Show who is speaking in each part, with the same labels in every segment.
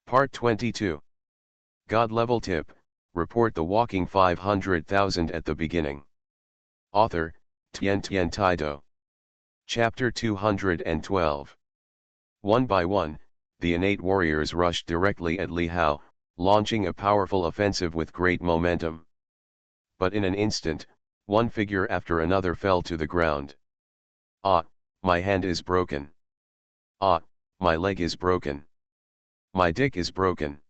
Speaker 1: Part 22. God Level Tip, report the walking 500,000 at the beginning. Author, Tien Tien Taido. Chapter 212. One by one, the innate warriors rushed directly at Li Hao, launching a powerful offensive with great momentum. But in an instant, one figure after another fell to the ground. Ah, my hand is broken. Ah, my leg is broken. My dick is broken.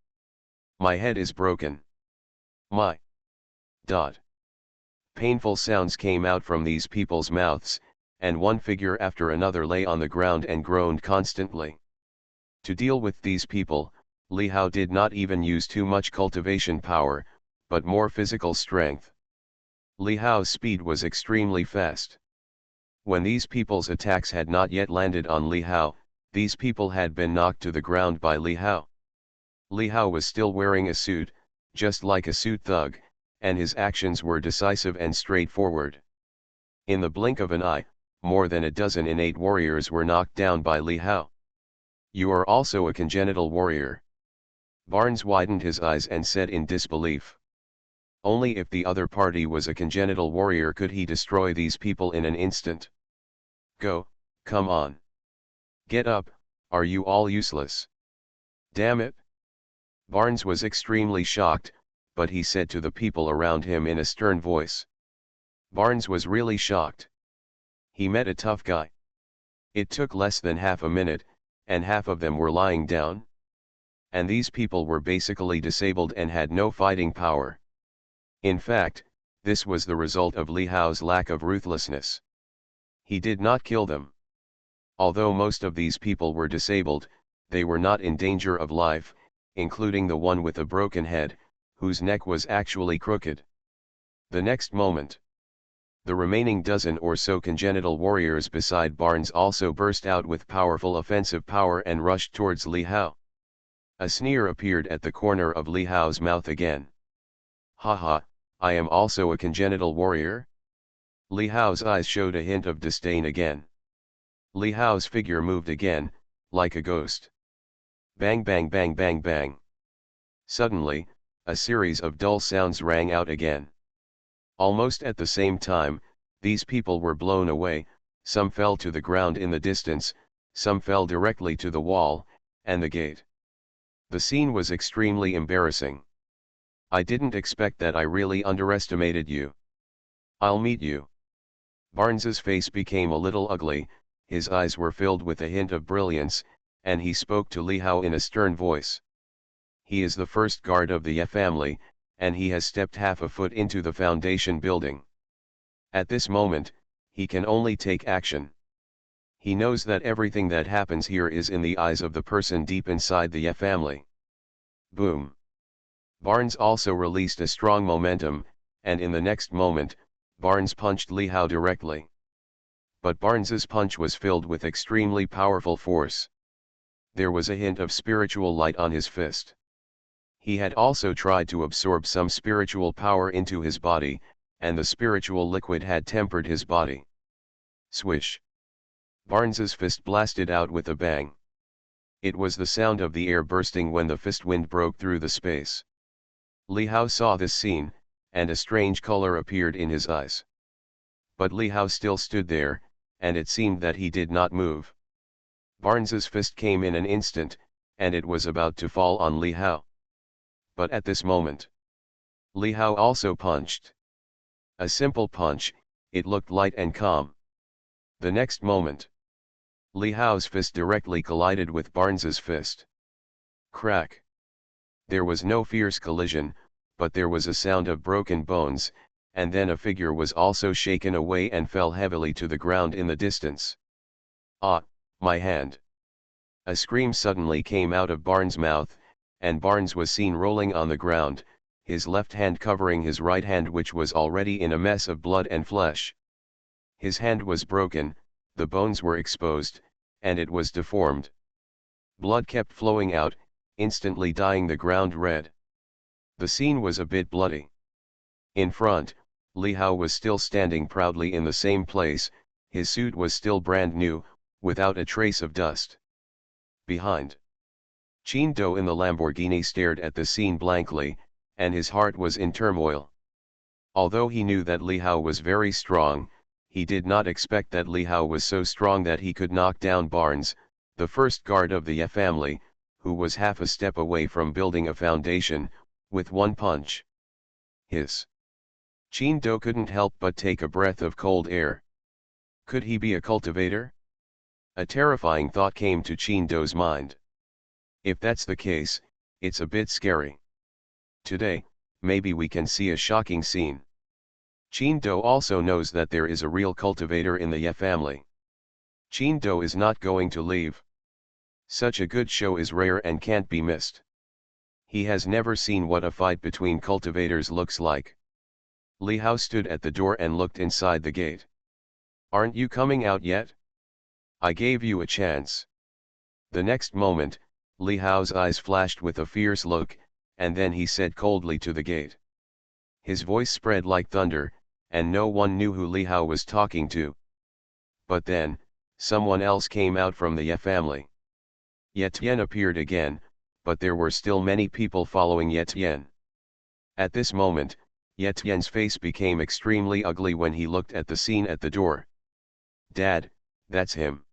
Speaker 1: My head is broken. My. Painful sounds came out from these people's mouths, and one figure after another lay on the ground and groaned constantly. To deal with these people, Li Hao did not even use too much cultivation power, but more physical strength. Li Hao's speed was extremely fast. When these people's attacks had not yet landed on Li Hao, these people had been knocked to the ground by Li Hao. Li Hao was still wearing a suit, just like a suit thug, and his actions were decisive and straightforward. In the blink of an eye, more than a dozen innate warriors were knocked down by Li Hao. You are also a congenital warrior. Barnes widened his eyes and said in disbelief. Only if the other party was a congenital warrior could he destroy these people in an instant. Go, come on. Get up, are you all useless? Damn it. Barnes was extremely shocked, but he said to the people around him in a stern voice. Barnes was really shocked. He met a tough guy. It took less than half a minute, and half of them were lying down. And these people were basically disabled and had no fighting power. In fact, this was the result of Li Hao's lack of ruthlessness. He did not kill them. Although most of these people were disabled, they were not in danger of life, including the one with a broken head, whose neck was actually crooked. The next moment, the remaining dozen or so congenital warriors beside Barnes also burst out with powerful offensive power and rushed towards Li Hao. A sneer appeared at the corner of Li Hao's mouth again. Haha, I am also a congenital warrior? Li Hao's eyes showed a hint of disdain again. Li Hao's figure moved again, like a ghost. Bang bang bang bang bang. Suddenly, a series of dull sounds rang out again. Almost at the same time, these people were blown away, some fell to the ground in the distance, some fell directly to the wall, and the gate. The scene was extremely embarrassing. I didn't expect that. I really underestimated you. I'll meet you. Barnes's face became a little ugly, his eyes were filled with a hint of brilliance, and he spoke to Li Hao in a stern voice. He is the first guard of the Ye family, and he has stepped half a foot into the foundation building. At this moment, he can only take action. He knows that everything that happens here is in the eyes of the person deep inside the Ye family. Boom. Barnes also released a strong momentum, and in the next moment, Barnes punched Li Hao directly. But Barnes's punch was filled with extremely powerful force. There was a hint of spiritual light on his fist. He had also tried to absorb some spiritual power into his body, and the spiritual liquid had tempered his body. Swish. Barnes's fist blasted out with a bang. It was the sound of the air bursting when the fist wind broke through the space. Li Hao saw this scene, and a strange color appeared in his eyes. But Li Hao still stood there, and it seemed that he did not move. Barnes's fist came in an instant, and it was about to fall on Li Hao. But at this moment, Li Hao also punched. A simple punch, it looked light and calm. The next moment, Li Hao's fist directly collided with Barnes's fist. Crack. There was no fierce collision, but there was a sound of broken bones, and then a figure was also shaken away and fell heavily to the ground in the distance. Ah, my hand. A scream suddenly came out of Barnes' mouth, and Barnes was seen rolling on the ground, his left hand covering his right hand, which was already in a mess of blood and flesh. His hand was broken, the bones were exposed, and it was deformed. Blood kept flowing out, instantly dyeing the ground red. The scene was a bit bloody. In front, Li Hao was still standing proudly in the same place, his suit was still brand new, without a trace of dust. Behind, Qin Do in the Lamborghini stared at the scene blankly, and his heart was in turmoil. Although he knew that Li Hao was very strong, he did not expect that Li Hao was so strong that he could knock down Barnes, the first guard of the Ye family, who was half a step away from building a foundation, with one punch. Hiss. Qin Do couldn't help but take a breath of cold air. Could he be a cultivator? A terrifying thought came to Qin Do's mind. If that's the case, it's a bit scary. Today, maybe we can see a shocking scene. Qin Do also knows that there is a real cultivator in the Ye family. Qin Do is not going to leave. Such a good show is rare and can't be missed. He has never seen what a fight between cultivators looks like. Li Hao stood at the door and looked inside the gate. "Aren't you coming out yet? I gave you a chance." The next moment, Li Hao's eyes flashed with a fierce look, and then he said coldly to the gate. His voice spread like thunder, and no one knew who Li Hao was talking to. But then, someone else came out from the Ye family. Ye Tian appeared again, but there were still many people following Ye Tian. At this moment, Ye Tian's face became extremely ugly when he looked at the scene at the door. "Dad, that's him.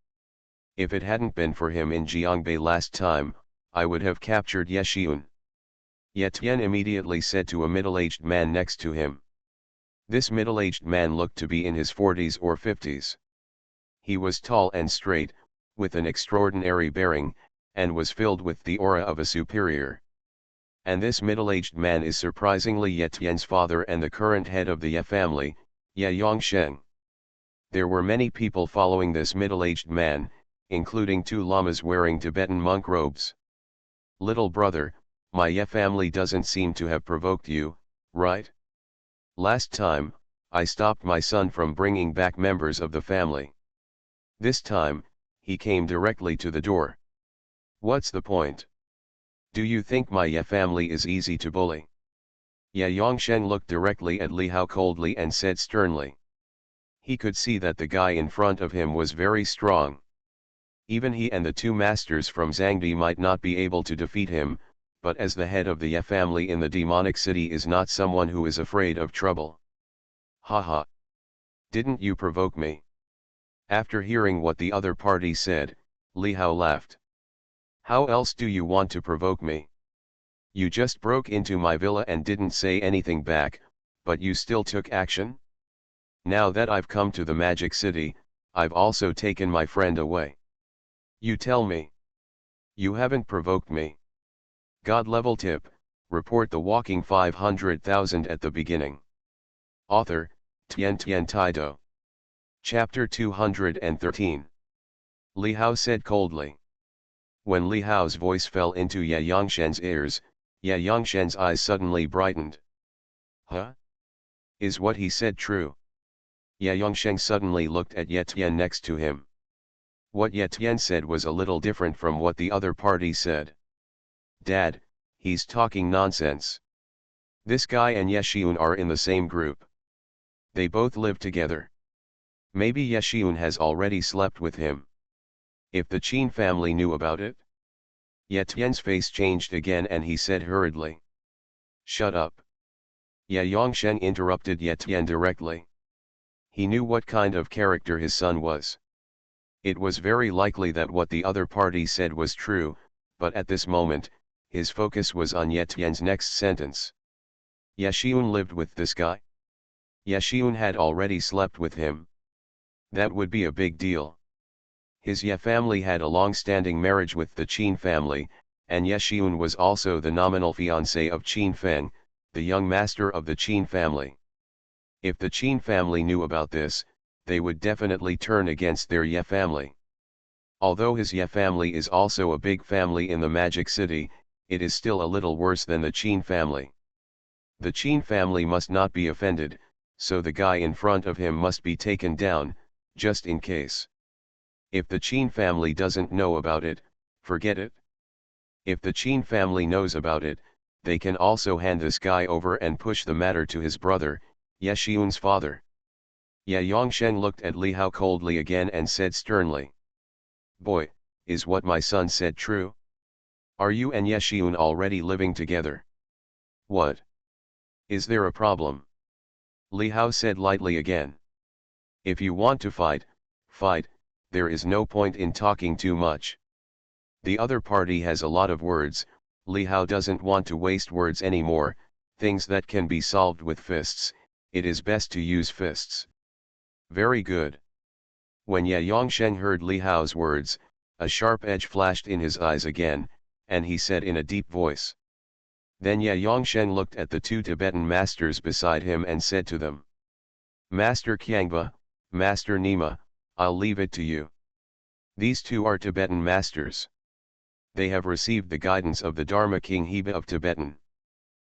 Speaker 1: If it hadn't been for him in Jiangbei last time, I would have captured Ye Xiun." Ye Tian immediately said to a middle-aged man next to him. This middle-aged man looked to be in his 40s or 50s. He was tall and straight, with an extraordinary bearing, and was filled with the aura of a superior. And this middle-aged man is surprisingly Ye Tian's father and the current head of the Ye family, Ye Yongsheng. There were many people following this middle-aged man, including two lamas wearing Tibetan monk robes. "Little brother, my Ye family doesn't seem to have provoked you, right? Last time, I stopped my son from bringing back members of the family. This time, he came directly to the door. What's the point? Do you think my Ye family is easy to bully?" Ye Yongsheng looked directly at Li Hao coldly and said sternly. He could see that the guy in front of him was very strong. Even he and the two masters from Zhangdi might not be able to defeat him, but as the head of the Ye family in the demonic city is not someone who is afraid of trouble. "Haha. Didn't you provoke me?" After hearing what the other party said, Li Hao laughed. "How else do you want to provoke me? You just broke into my villa and didn't say anything back, but you still took action? Now that I've come to the Magic City, I've also taken my friend away. You tell me. You haven't provoked me." God level tip, report the walking 500,000 at the beginning. Author, Tian Tian Taido. Chapter 213. Li Hao said coldly. When Li Hao's voice fell into Ye Yongsheng's ears, Ye Yongsheng's eyes suddenly brightened. Huh? Is what he said true? Ye Yongsheng suddenly looked at Ye Tian next to him. What Ye Tian said was a little different from what the other party said. "Dad, he's talking nonsense. This guy and Ye Xiun are in the same group. They both live together. Maybe Ye Xiun has already slept with him. If the Qin family knew about it?" Ye Tian's face changed again and he said hurriedly. "Shut up." Ye Yongsheng interrupted Ye Tian directly. He knew what kind of character his son was. It was very likely that what the other party said was true, but at this moment, his focus was on Ye Tian's next sentence. Ye Xiun lived with this guy? Ye Xiun had already slept with him. That would be a big deal. His Ye family had a long-standing marriage with the Qin family, and Ye Xiun was also the nominal fiancé of Qin Feng, the young master of the Qin family. If the Qin family knew about this, they would definitely turn against their Ye family. Although his Ye family is also a big family in the Magic City, it is still a little worse than the Qin family. The Qin family must not be offended, so the guy in front of him must be taken down, just in case. If the Qin family doesn't know about it, forget it. If the Qin family knows about it, they can also hand this guy over and push the matter to his brother, Ye Xiun's father. Ye Yongsheng looked at Li Hao coldly again and said sternly. "Boy, is what my son said true? Are you and Yeshiun already living together? What? Is there a problem? Li Hao said lightly again. If you want to fight, fight, there is no point in talking too much. The other party has a lot of words, Li Hao doesn't want to waste words anymore, things that can be solved with fists, it is best to use fists. Very good. When Ye Yongsheng heard Li Hao's words, a sharp edge flashed in his eyes again, and he said in a deep voice. Then Ye Yongsheng looked at the two Tibetan masters beside him and said to them. Master Kyangba, Master Nima, I'll leave it to you. These two are Tibetan masters. They have received the guidance of the Dharma King Heba of Tibetan.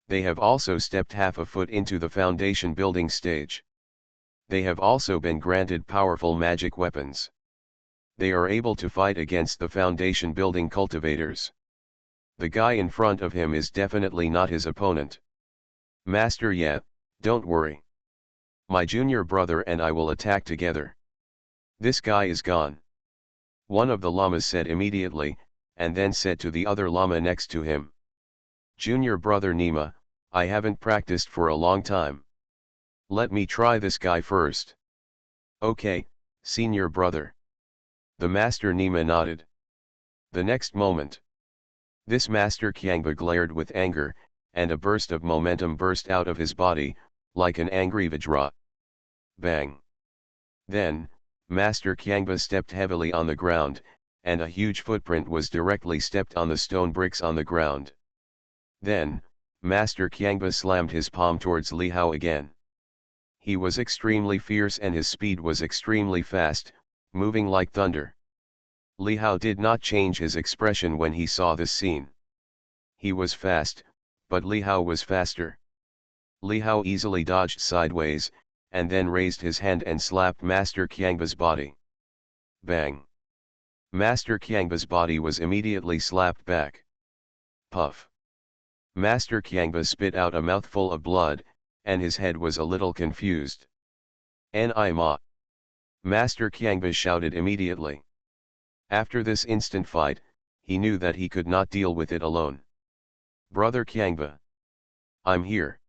Speaker 1: They have also stepped half a foot into the foundation building stage. They have also been granted powerful magic weapons. They are able to fight against the foundation building cultivators. The guy in front of him is definitely not his opponent. Master Ye, don't worry. My junior brother and I will attack together. This guy is gone. One of the lamas said immediately, and then said to the other lama next to him. Junior brother Nima, I haven't practiced for a long time. Let me try this guy first. Okay, senior brother. The master Nima nodded. The next moment. This master Kyangba glared with anger, and a burst of momentum burst out of his body, like an angry Vajra. Bang. Then, Master Kyangba stepped heavily on the ground, and a huge footprint was directly stepped on the stone bricks on the ground. Then, Master Kyangba slammed his palm towards Li Hao again. He was extremely fierce and his speed was extremely fast, moving like thunder. Li Hao did not change his expression when he saw this scene. He was fast, but Li Hao was faster. Li Hao easily dodged sideways, and then raised his hand and slapped Master Kyangba's body. Bang! Master Kyangba's body was immediately slapped back. Puff! Master Kyangba spit out a mouthful of blood, and his head was a little confused. N.I. Ma! Master Kyangba shouted immediately. After this instant fight, he knew that he could not deal with it alone. Brother Kyangba! I'm here.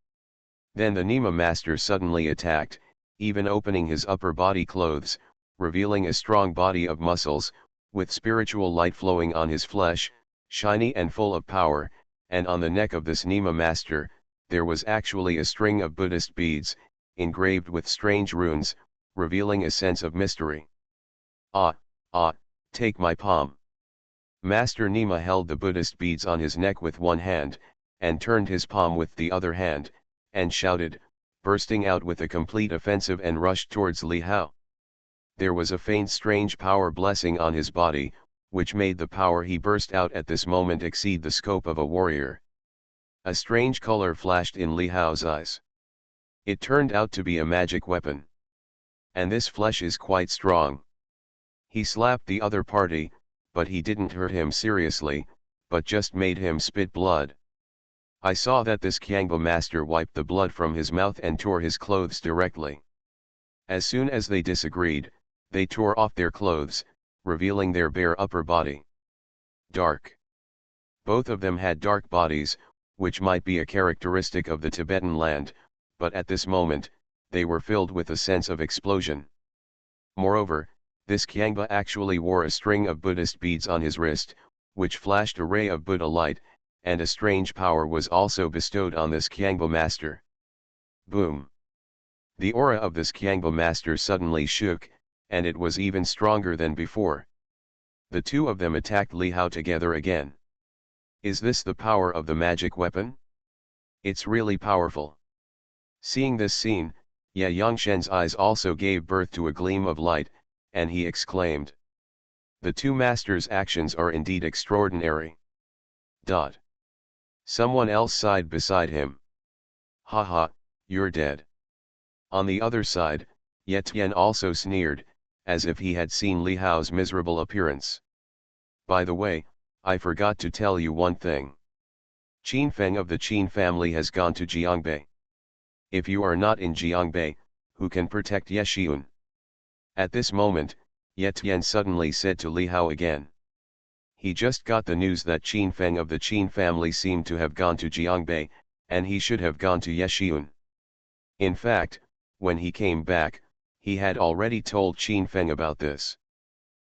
Speaker 1: Then the Nima master suddenly attacked, even opening his upper body clothes, revealing a strong body of muscles, with spiritual light flowing on his flesh, shiny and full of power, and on the neck of this Nima master, there was actually a string of Buddhist beads, engraved with strange runes, revealing a sense of mystery. Take my palm. Master Nima held the Buddhist beads on his neck with one hand, and turned his palm with the other hand, and shouted, bursting out with a complete offensive and rushed towards Li Hao. There was a faint strange power blessing on his body, which made the power he burst out at this moment exceed the scope of a warrior. A strange color flashed in Li Hao's eyes. It turned out to be a magic weapon. And this flesh is quite strong. He slapped the other party, but he didn't hurt him seriously, but just made him spit blood. I saw that this Kyangba master wiped the blood from his mouth and tore his clothes directly. As soon as they disagreed, they tore off their clothes, revealing their bare upper body. Dark. Both of them had dark bodies, which might be a characteristic of the Tibetan land, but at this moment, they were filled with a sense of explosion. Moreover, this Kyangba actually wore a string of Buddhist beads on his wrist, which flashed a ray of Buddha light, and a strange power was also bestowed on this Kyangba master. Boom! The aura of this Kyangba master suddenly shook, and it was even stronger than before. The two of them attacked Li Hao together again. Is this the power of the magic weapon? It's really powerful. Seeing this scene, Ye Yongshen's eyes also gave birth to a gleam of light, and he exclaimed. The two masters' actions are indeed extraordinary. Someone else sighed beside him. Ha, you're dead. On the other side, Ye Tian also sneered, as if he had seen Li Hao's miserable appearance. By the way, I forgot to tell you one thing. Qin Feng of the Qin family has gone to Jiangbei. If you are not in Jiangbei, who can protect Ye Xiun? At this moment, Ye Tian suddenly said to Li Hao again. He just got the news that Qin Feng of the Qin family seemed to have gone to Jiangbei, and he should have gone to Yeshiun. In fact, when he came back, he had already told Qin Feng about this.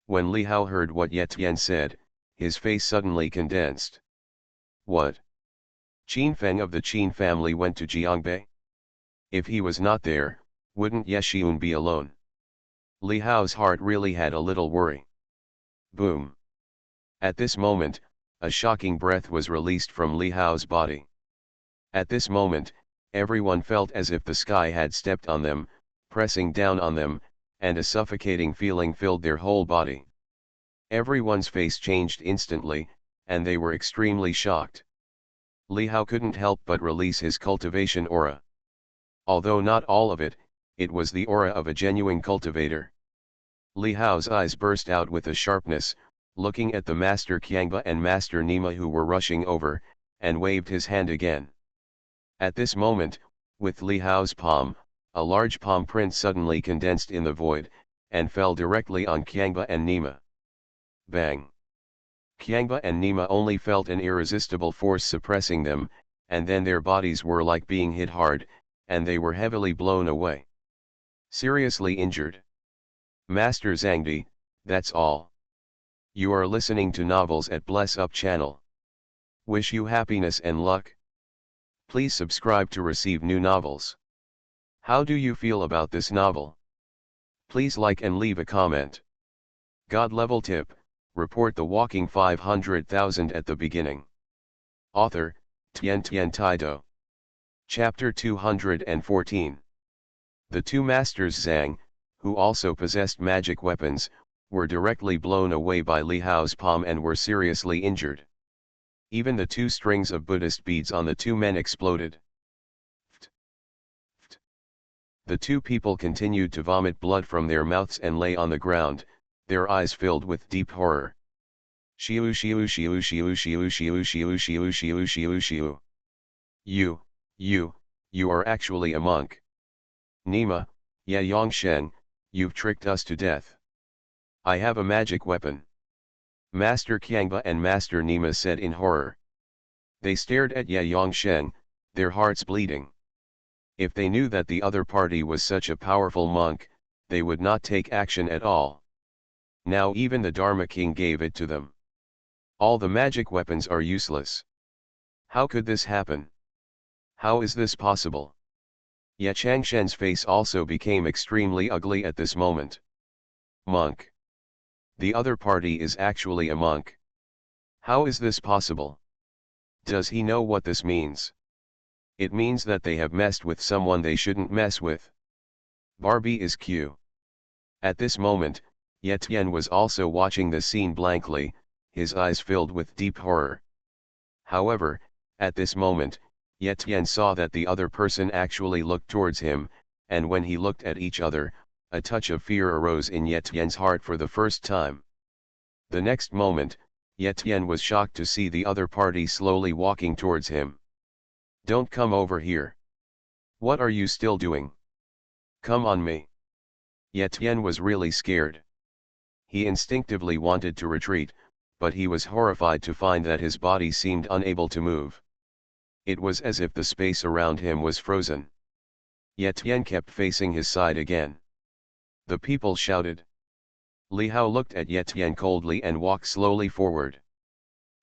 Speaker 1: When Li Hao heard what Ye Tian said, his face suddenly condensed. What? Qin Feng of the Qin family went to Jiangbei? If he was not there, wouldn't Yeshiun be alone? Li Hao's heart really had a little worry. Boom. At this moment, a shocking breath was released from Li Hao's body. At this moment, everyone felt as if the sky had stepped on them, pressing down on them, and a suffocating feeling filled their whole body. Everyone's face changed instantly, and they were extremely shocked. Li Hao couldn't help but release his cultivation aura. Although not all of it, it was the aura of a genuine cultivator. Li Hao's eyes burst out with a sharpness, looking at the Master Qiangba and Master Nima who were rushing over, and waved his hand again. At this moment, with Li Hao's palm, a large palm print suddenly condensed in the void, and fell directly on Qiangba and Nima. Bang! Qiangba and Nima only felt an irresistible force suppressing them, and then their bodies were like being hit hard, and they were heavily blown away. Seriously injured. Master Zhangdi, that's all. You are listening to Novels at Bless Up channel. Wish you happiness and luck. Please subscribe to receive new novels. How do you feel about this novel? Please like and leave a comment. God level tip, report the walking 500,000 at the beginning. Author, Tian Tian Taido. Chapter 214. The two masters Zhang, who also possessed magic weapons, were directly blown away by Li Hao's palm and were seriously injured. Even the two strings of Buddhist beads on the two men exploded. The two people continued to vomit blood from their mouths and lay on the ground, their eyes filled with deep horror. Shiu shiu shiu shiu shiu shiu shiu shiu shiu shiu shiu. You are actually a monk. Nima, Ye Yongshen, you've tricked us to death. I have a magic weapon. Master Qiangba and Master Nima said in horror. They stared at Ye Yongshen, their hearts bleeding. If they knew that the other party was such a powerful monk, they would not take action at all. Now even the Dharma King gave it to them. All the magic weapons are useless. How could this happen? How is this possible? Ye Changshen's face also became extremely ugly at this moment. Monk. The other party is actually a monk. How is this possible? Does he know what this means? It means that they have messed with someone they shouldn't mess with. Barbie is Q. At this moment, Ye Tian was also watching the scene blankly, his eyes filled with deep horror. However, at this moment, Ye Tian saw that the other person actually looked towards him, and when he looked at each other, a touch of fear arose in Ye Tian's heart for the first time. The next moment, Ye Tian was shocked to see the other party slowly walking towards him. Don't come over here. What are you still doing? Come on me. Ye Tian was really scared. He instinctively wanted to retreat, but he was horrified to find that his body seemed unable to move. It was as if the space around him was frozen. Ye Tian kept facing his side again. The people shouted. Li Hao looked at Ye Tian coldly and walked slowly forward.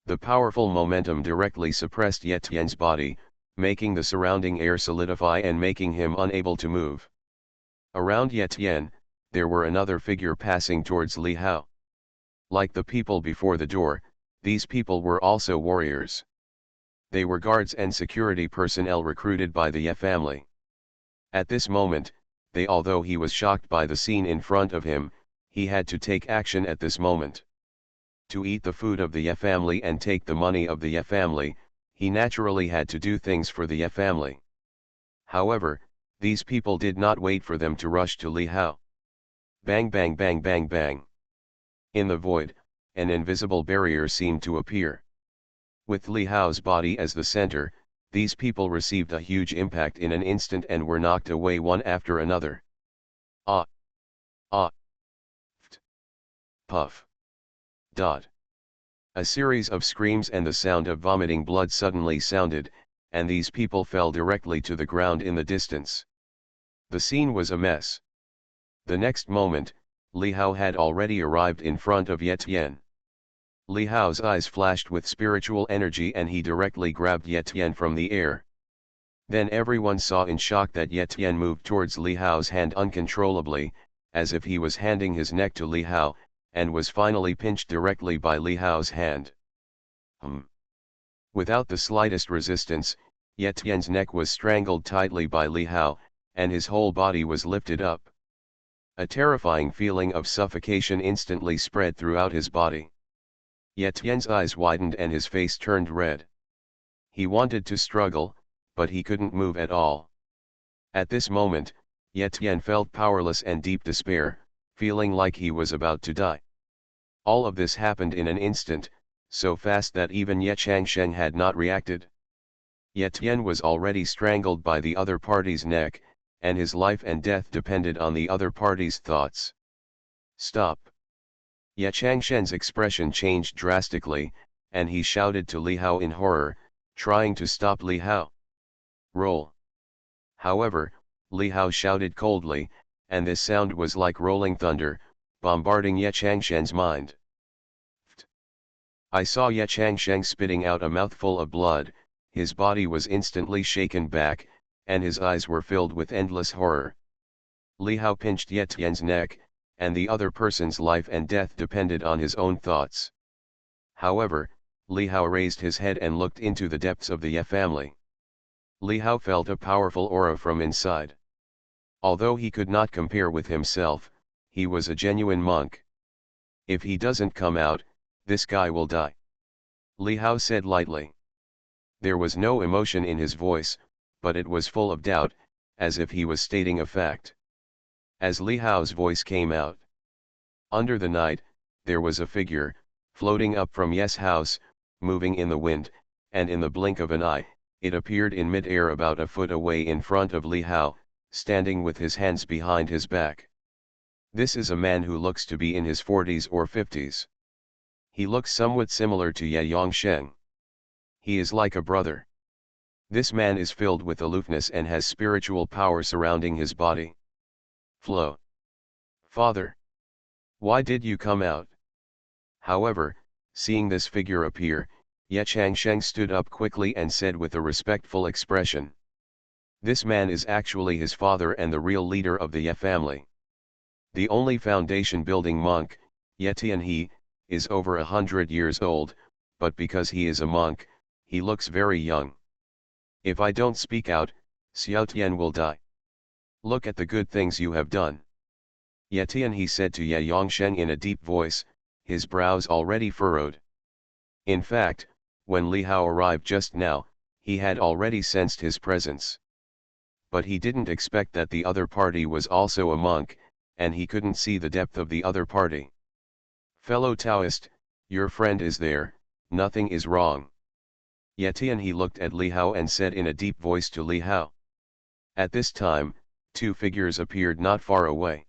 Speaker 1: The powerful momentum directly suppressed Ye Tian's body, making the surrounding air solidify and making him unable to move. Around Ye Tian, there were another figure passing towards Li Hao. Like the people before the door, these people were also warriors. They were guards and security personnel recruited by the Ye family. At this moment, although he was shocked by the scene in front of him, he had to take action at this moment. To eat the food of the Ye family and take the money of the Ye family, he naturally had to do things for the Ye family. However, these people did not wait for them to rush to Li Hao. Bang bang bang bang bang. In the void, an invisible barrier seemed to appear. With Li Hao's body as the center, these people received a huge impact in an instant and were knocked away one after another. Ah! Ah! Ft! Puff! Dot! A series of screams and the sound of vomiting blood suddenly sounded, and these people fell directly to the ground in the distance. The scene was a mess. The next moment, Li Hao had already arrived in front of Ye Tian. Li Hao's eyes flashed with spiritual energy and he directly grabbed Ye Tian from the air. Then everyone saw in shock that Ye Tian moved towards Li Hao's hand uncontrollably, as if he was handing his neck to Li Hao, and was finally pinched directly by Li Hao's hand. Without the slightest resistance, Ye Tian's neck was strangled tightly by Li Hao, and his whole body was lifted up. A terrifying feeling of suffocation instantly spread throughout his body. Ye Tian's eyes widened and his face turned red. He wanted to struggle, but he couldn't move at all. At this moment, Ye Tian felt powerless and deep despair, feeling like he was about to die. All of this happened in an instant, so fast that even Ye Changsheng had not reacted. Ye Tian was already strangled by the other party's neck, and his life and death depended on the other party's thoughts. Stop! Ye Changshen's expression changed drastically, and he shouted to Li Hao in horror, trying to stop Li Hao. Roll! However, Li Hao shouted coldly, and this sound was like rolling thunder, bombarding Ye Changshen's mind. I saw Ye Changsheng spitting out a mouthful of blood, his body was instantly shaken back, and his eyes were filled with endless horror. Li Hao pinched Ye Tian's neck, and the other person's life and death depended on his own thoughts. However, Li Hao raised his head and looked into the depths of the Ye family. Li Hao felt a powerful aura from inside. Although he could not compare with himself, he was a genuine monk. If he doesn't come out, this guy will die. Li Hao said lightly. There was no emotion in his voice, but it was full of doubt, as if he was stating a fact. As Li Hao's voice came out, under the night, there was a figure, floating up from Ye's house, moving in the wind, and in the blink of an eye, it appeared in mid-air about a foot away in front of Li Hao, standing with his hands behind his back. This is a man who looks to be in his 40s or 50s. He looks somewhat similar to Ye Yongsheng. He is like a brother. This man is filled with aloofness and has spiritual power surrounding his body. Flow. Father! Why did you come out? However, seeing this figure appear, Ye Changsheng stood up quickly and said with a respectful expression. This man is actually his father and the real leader of the Ye family. The only foundation-building monk, Ye Tian he, is over 100 years old, but because he is a monk, he looks very young. If I don't speak out, Xiao Tian will die. Look at the good things you have done. Ye Tian he said to Ye Yongsheng in a deep voice, his brows already furrowed. In fact, when Li Hao arrived just now, he had already sensed his presence. But he didn't expect that the other party was also a monk, and he couldn't see the depth of the other party. Fellow Taoist, your friend is there, nothing is wrong. Ye Tian he looked at Li Hao and said in a deep voice to Li Hao. At this time, two figures appeared not far away.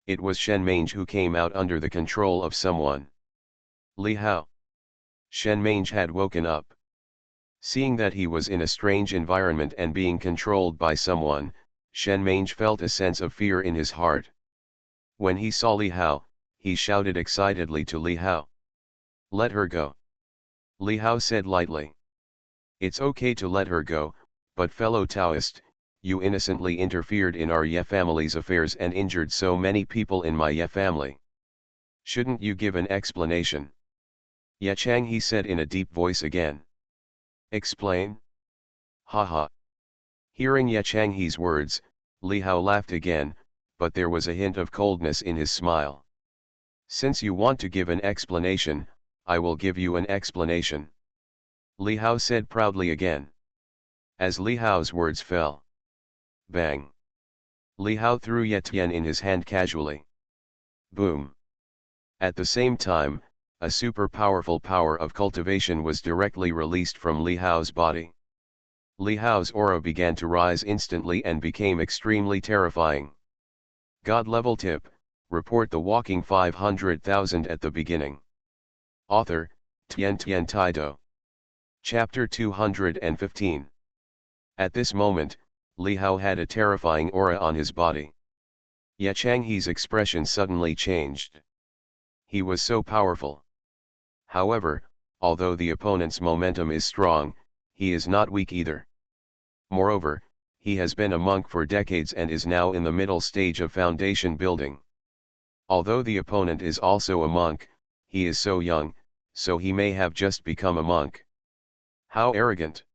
Speaker 1: It was Shen Mange who came out under the control of someone. Li Hao. Shen Mange had woken up. Seeing that he was in a strange environment and being controlled by someone, Shen Mange felt a sense of fear in his heart. When he saw Li Hao, he shouted excitedly to Li Hao. Let her go. Li Hao said lightly. It's okay to let her go, but fellow Taoist, you innocently interfered in our Ye family's affairs and injured so many people in my Ye family. Shouldn't you give an explanation? Ye Chang he said in a deep voice again. Explain? Ha ha. Hearing Ye Chang he's words, Li Hao laughed again, but there was a hint of coldness in his smile. Since you want to give an explanation, I will give you an explanation. Li Hao said proudly again. As Li Hao's words fell. Bang! Li Hao threw Ye Tian in his hand casually. Boom! At the same time, a super powerful power of cultivation was directly released from Li Hao's body. Li Hao's aura began to rise instantly and became extremely terrifying. God level tip, report the walking 500,000 at the beginning. Author, Tien Tien Taido. Chapter 215. At this moment, Li Hao had a terrifying aura on his body. Ye Changhe's expression suddenly changed. He was so powerful. However, although the opponent's momentum is strong, he is not weak either. Moreover, he has been a monk for decades and is now in the middle stage of foundation building. Although the opponent is also a monk, he is so young, so he may have just become a monk. How arrogant!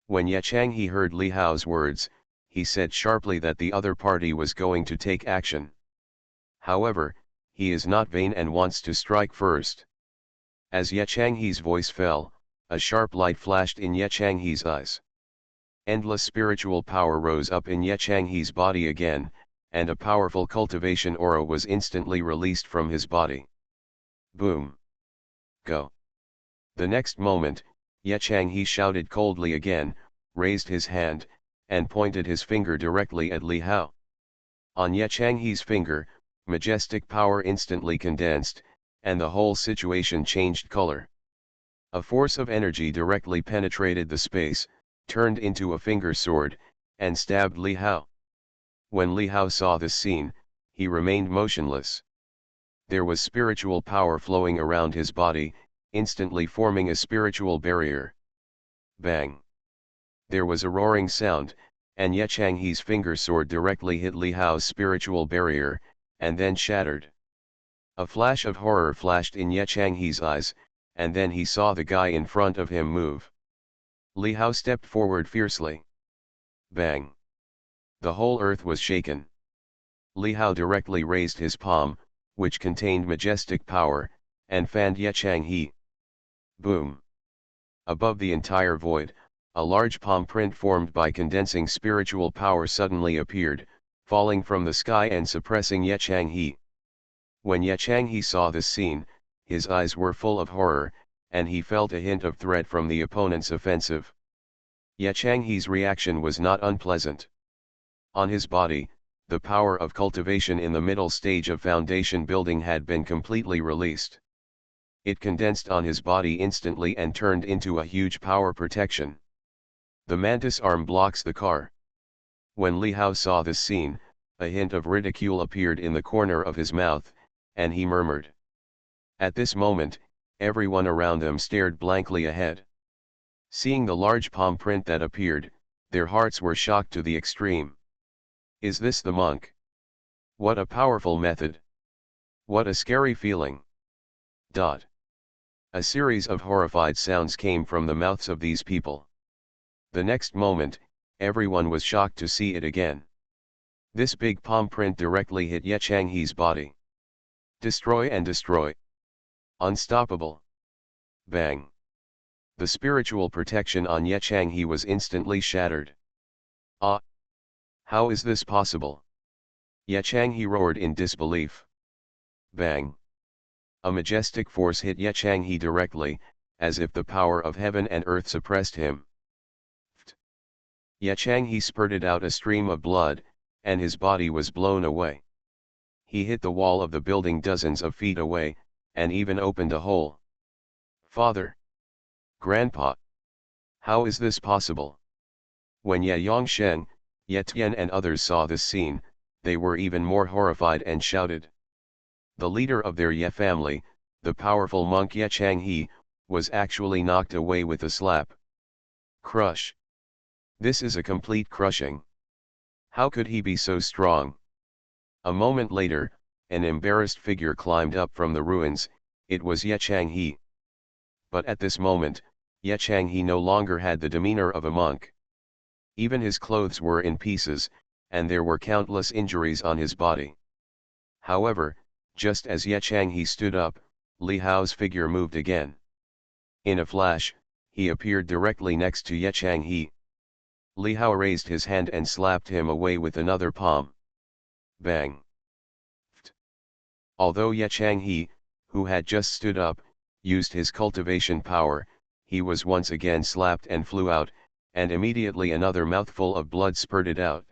Speaker 1: When Ye Changhe heard Li Hao's words, he said sharply that the other party was going to take action. However, he is not vain and wants to strike first. As Ye Changhe's voice fell, a sharp light flashed in Ye Changhe's eyes. Endless spiritual power rose up in Ye Changhe's body again, and a powerful cultivation aura was instantly released from his body. Boom! Go! The next moment, Ye Changhe shouted coldly again, raised his hand, and pointed his finger directly at Li Hao. On Ye Changhe's finger, majestic power instantly condensed, and the whole situation changed color. A force of energy directly penetrated the space, turned into a finger sword, and stabbed Li Hao. When Li Hao saw this scene, he remained motionless. There was spiritual power flowing around his body, instantly forming a spiritual barrier. Bang! There was a roaring sound, and Ye Changhe's finger sword directly hit Li Hao's spiritual barrier, and then shattered. A flash of horror flashed in Ye Changhe's eyes, and then he saw the guy in front of him move. Li Hao stepped forward fiercely. Bang! The whole earth was shaken. Li Hao directly raised his palm, which contained majestic power, and fanned Ye Changhe. Boom! Above the entire void, a large palm print formed by condensing spiritual power suddenly appeared, falling from the sky and suppressing Ye Changhe. When Ye Changhe saw this scene, his eyes were full of horror, and he felt a hint of threat from the opponent's offensive. Ye Changhe's reaction was not unpleasant. On his body, the power of cultivation in the middle stage of foundation building had been completely released. It condensed on his body instantly and turned into a huge power protection. The mantis arm blocks the car. When Li Hao saw this scene, a hint of ridicule appeared in the corner of his mouth, and he murmured. At this moment, everyone around them stared blankly ahead. Seeing the large palm print that appeared, their hearts were shocked to the extreme. Is this the monk? What a powerful method! What a scary feeling! A series of horrified sounds came from the mouths of these people. The next moment, everyone was shocked to see it again. This big palm print directly hit Ye Changhe's body. Destroy and destroy. Unstoppable. Bang! The spiritual protection on Ye Changhe was instantly shattered. Ah! How is this possible? Ye Changhe roared in disbelief. Bang! A majestic force hit Ye Changhe directly, as if the power of heaven and earth suppressed him. Ye Changhe spurted out a stream of blood, and his body was blown away. He hit the wall of the building dozens of feet away, and even opened a hole. Father! Grandpa! How is this possible? When Ye Yongshen, Ye Tian and others saw this scene, they were even more horrified and shouted. The leader of their Ye family, the powerful monk Ye Changhe, was actually knocked away with a slap. Crush! This is a complete crushing. How could he be so strong? A moment later, an embarrassed figure climbed up from the ruins. It was Ye Changhe. But at this moment, Ye Changhe no longer had the demeanor of a monk. Even his clothes were in pieces, and there were countless injuries on his body. However, just as Ye Changhe stood up, Li Hao's figure moved again. In a flash, he appeared directly next to Ye Changhe. Li Hao raised his hand and slapped him away with another palm. Bang! Although Ye Changhe, who had just stood up, used his cultivation power, he was once again slapped and flew out, and immediately another mouthful of blood spurted out.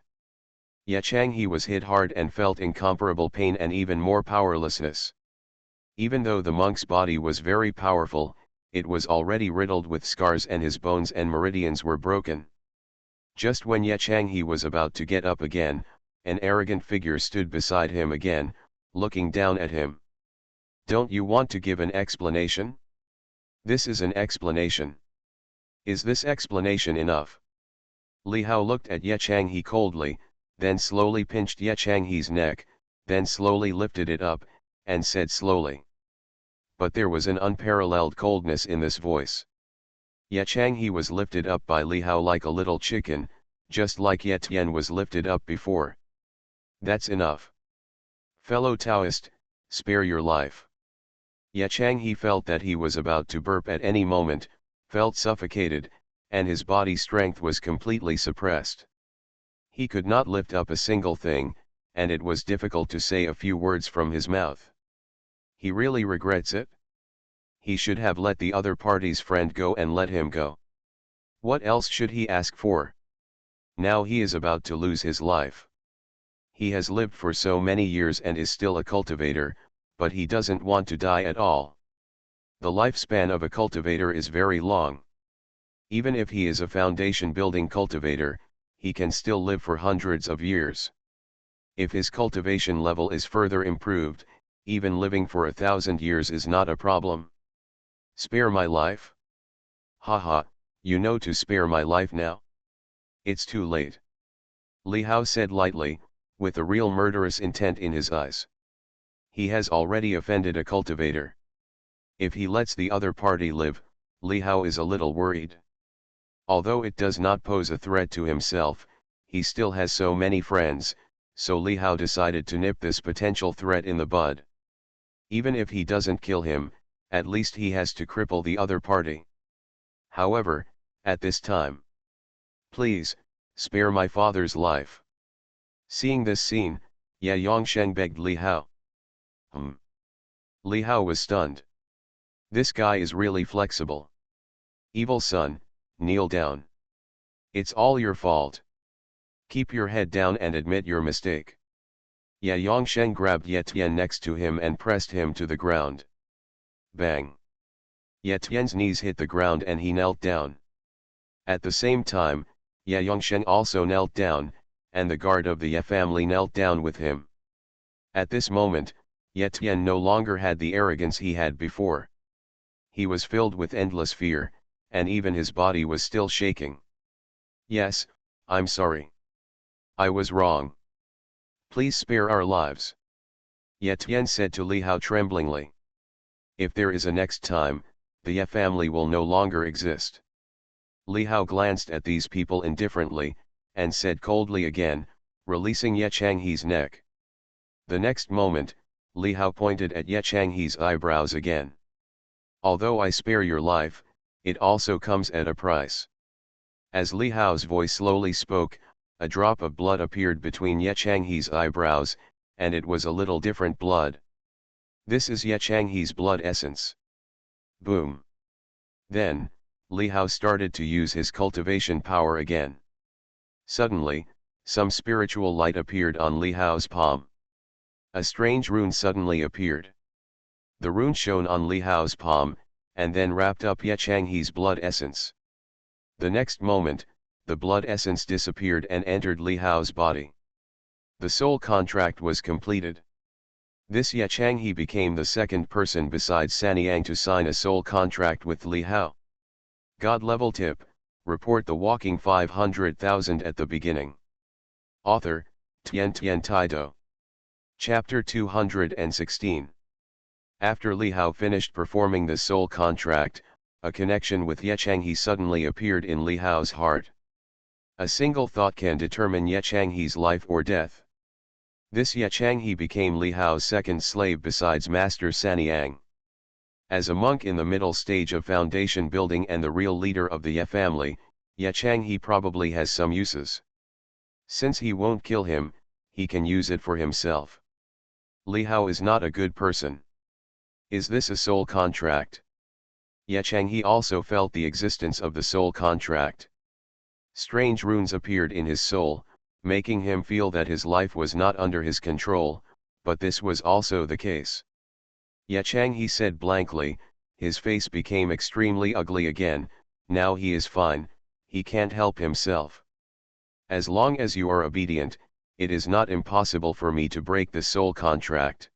Speaker 1: Ye Changhe was hit hard and felt incomparable pain and even more powerlessness. Even though the monk's body was very powerful, it was already riddled with scars and his bones and meridians were broken. Just when Ye Changhe was about to get up again, an arrogant figure stood beside him again, looking down at him. "Don't you want to give an explanation? This is an explanation. Is this explanation enough?" Li Hao looked at Ye Changhe coldly, then slowly pinched Ye Changhe's neck, then slowly lifted it up, and said slowly. But there was an unparalleled coldness in this voice. Ye Changhe was lifted up by Li Hao like a little chicken, just like Ye Tian was lifted up before. "That's enough. Fellow Taoist, spare your life." Ye Changhe felt that he was about to burp at any moment, felt suffocated, and his body strength was completely suppressed. He could not lift up a single thing, and it was difficult to say a few words from his mouth. He really regrets it? He should have let the other party's friend go and let him go. What else should he ask for? Now he is about to lose his life. He has lived for so many years and is still a cultivator, but he doesn't want to die at all. The lifespan of a cultivator is very long. Even if he is a foundation-building cultivator, he can still live for hundreds of years. If his cultivation level is further improved, even living for 1,000 years is not a problem. Spare my life? Haha, you know to spare my life now? It's too late. Li Hao said lightly, with a real murderous intent in his eyes. He has already offended a cultivator. If he lets the other party live, Li Hao is a little worried. Although it does not pose a threat to himself, he still has so many friends, so Li Hao decided to nip this potential threat in the bud. Even if he doesn't kill him, at least he has to cripple the other party. However, at this time, "Please, spare my father's life." Seeing this scene, Ye Yongsheng begged Li Hao. Li Hao was stunned. This guy is really flexible. "Evil son, kneel down. It's all your fault. Keep your head down and admit your mistake." Ye Yongsheng grabbed Ye Tian next to him and pressed him to the ground. Bang! Ye Tian's knees hit the ground and he knelt down. At the same time, Ye Yongsheng also knelt down, and the guard of the Ye family knelt down with him. At this moment, Ye Tian no longer had the arrogance he had before. He was filled with endless fear, and even his body was still shaking. "Yes, I'm sorry. I was wrong. Please spare our lives," Ye Tian said to Li Hao tremblingly. "If there is a next time, the Ye family will no longer exist." Li Hao glanced at these people indifferently, and said coldly again, releasing Ye Changhe's neck. The next moment, Li Hao pointed at Ye Changhe's eyebrows again. "Although I spare your life, it also comes at a price." As Li Hao's voice slowly spoke, a drop of blood appeared between Ye Changhe's eyebrows, and it was a little different blood. "This is Ye Changhe's blood essence." Boom! Then, Li Hao started to use his cultivation power again. Suddenly, some spiritual light appeared on Li Hao's palm. A strange rune suddenly appeared. The rune shone on Li Hao's palm, and then wrapped up Ye Changhe's blood essence. The next moment, the blood essence disappeared and entered Li Hao's body. The soul contract was completed. This Ye Changhe became the second person besides Sanyang to sign a soul contract with Li Hao. God level tip, report the walking 500,000 at the beginning. Author, Tian Tian Taido. Chapter 216. After Li Hao finished performing the soul contract, a connection with Ye Changhe suddenly appeared in Li Hao's heart. A single thought can determine Ye Changhe's life or death. This Ye Changhe became Li Hao's second slave besides Master Sanyang. As a monk in the middle stage of foundation building and the real leader of the Ye family, Ye Changhe probably has some uses. Since he won't kill him, he can use it for himself. Li Hao is not a good person. Is this a soul contract? Ye Changhe also felt the existence of the soul contract. Strange runes appeared in his soul, making him feel that his life was not under his control, but this was also the case. Ye Changhe said blankly, his face became extremely ugly again. Now he is fine, he can't help himself. As long as you are obedient, it is not impossible for me to break the soul contract.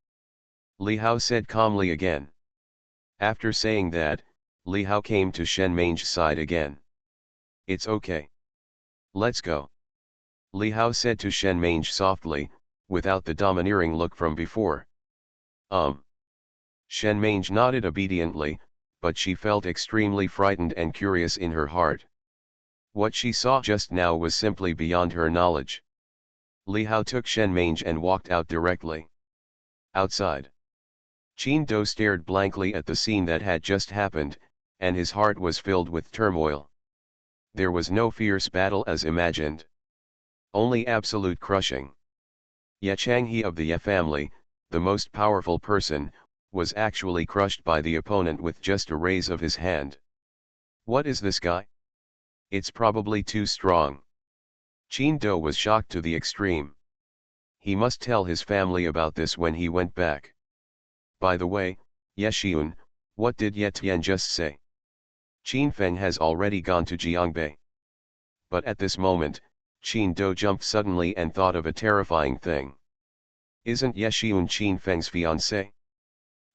Speaker 1: Li Hao said calmly again. After saying that, Li Hao came to Shen Mange's side again. It's okay. Let's go. Li Hao said to Shen Mange softly, without the domineering look from before. Shen Mange nodded obediently, but she felt extremely frightened and curious in her heart. What she saw just now was simply beyond her knowledge. Li Hao took Shen Mange and walked out directly. Outside, Qin Do stared blankly at the scene that had just happened, and his heart was filled with turmoil. There was no fierce battle as imagined. Only absolute crushing. Ye Changhe of the Ye family, the most powerful person, was actually crushed by the opponent with just a raise of his hand. What is this guy? It's probably too strong. Qin Do was shocked to the extreme. He must tell his family about this when he went back. By the way, Ye Xiun, what did Ye Tian just say? Qin Feng has already gone to Jiangbei. But at this moment, Qin Do jumped suddenly and thought of a terrifying thing. Isn't Ye Xiun Qin Feng's fiancé?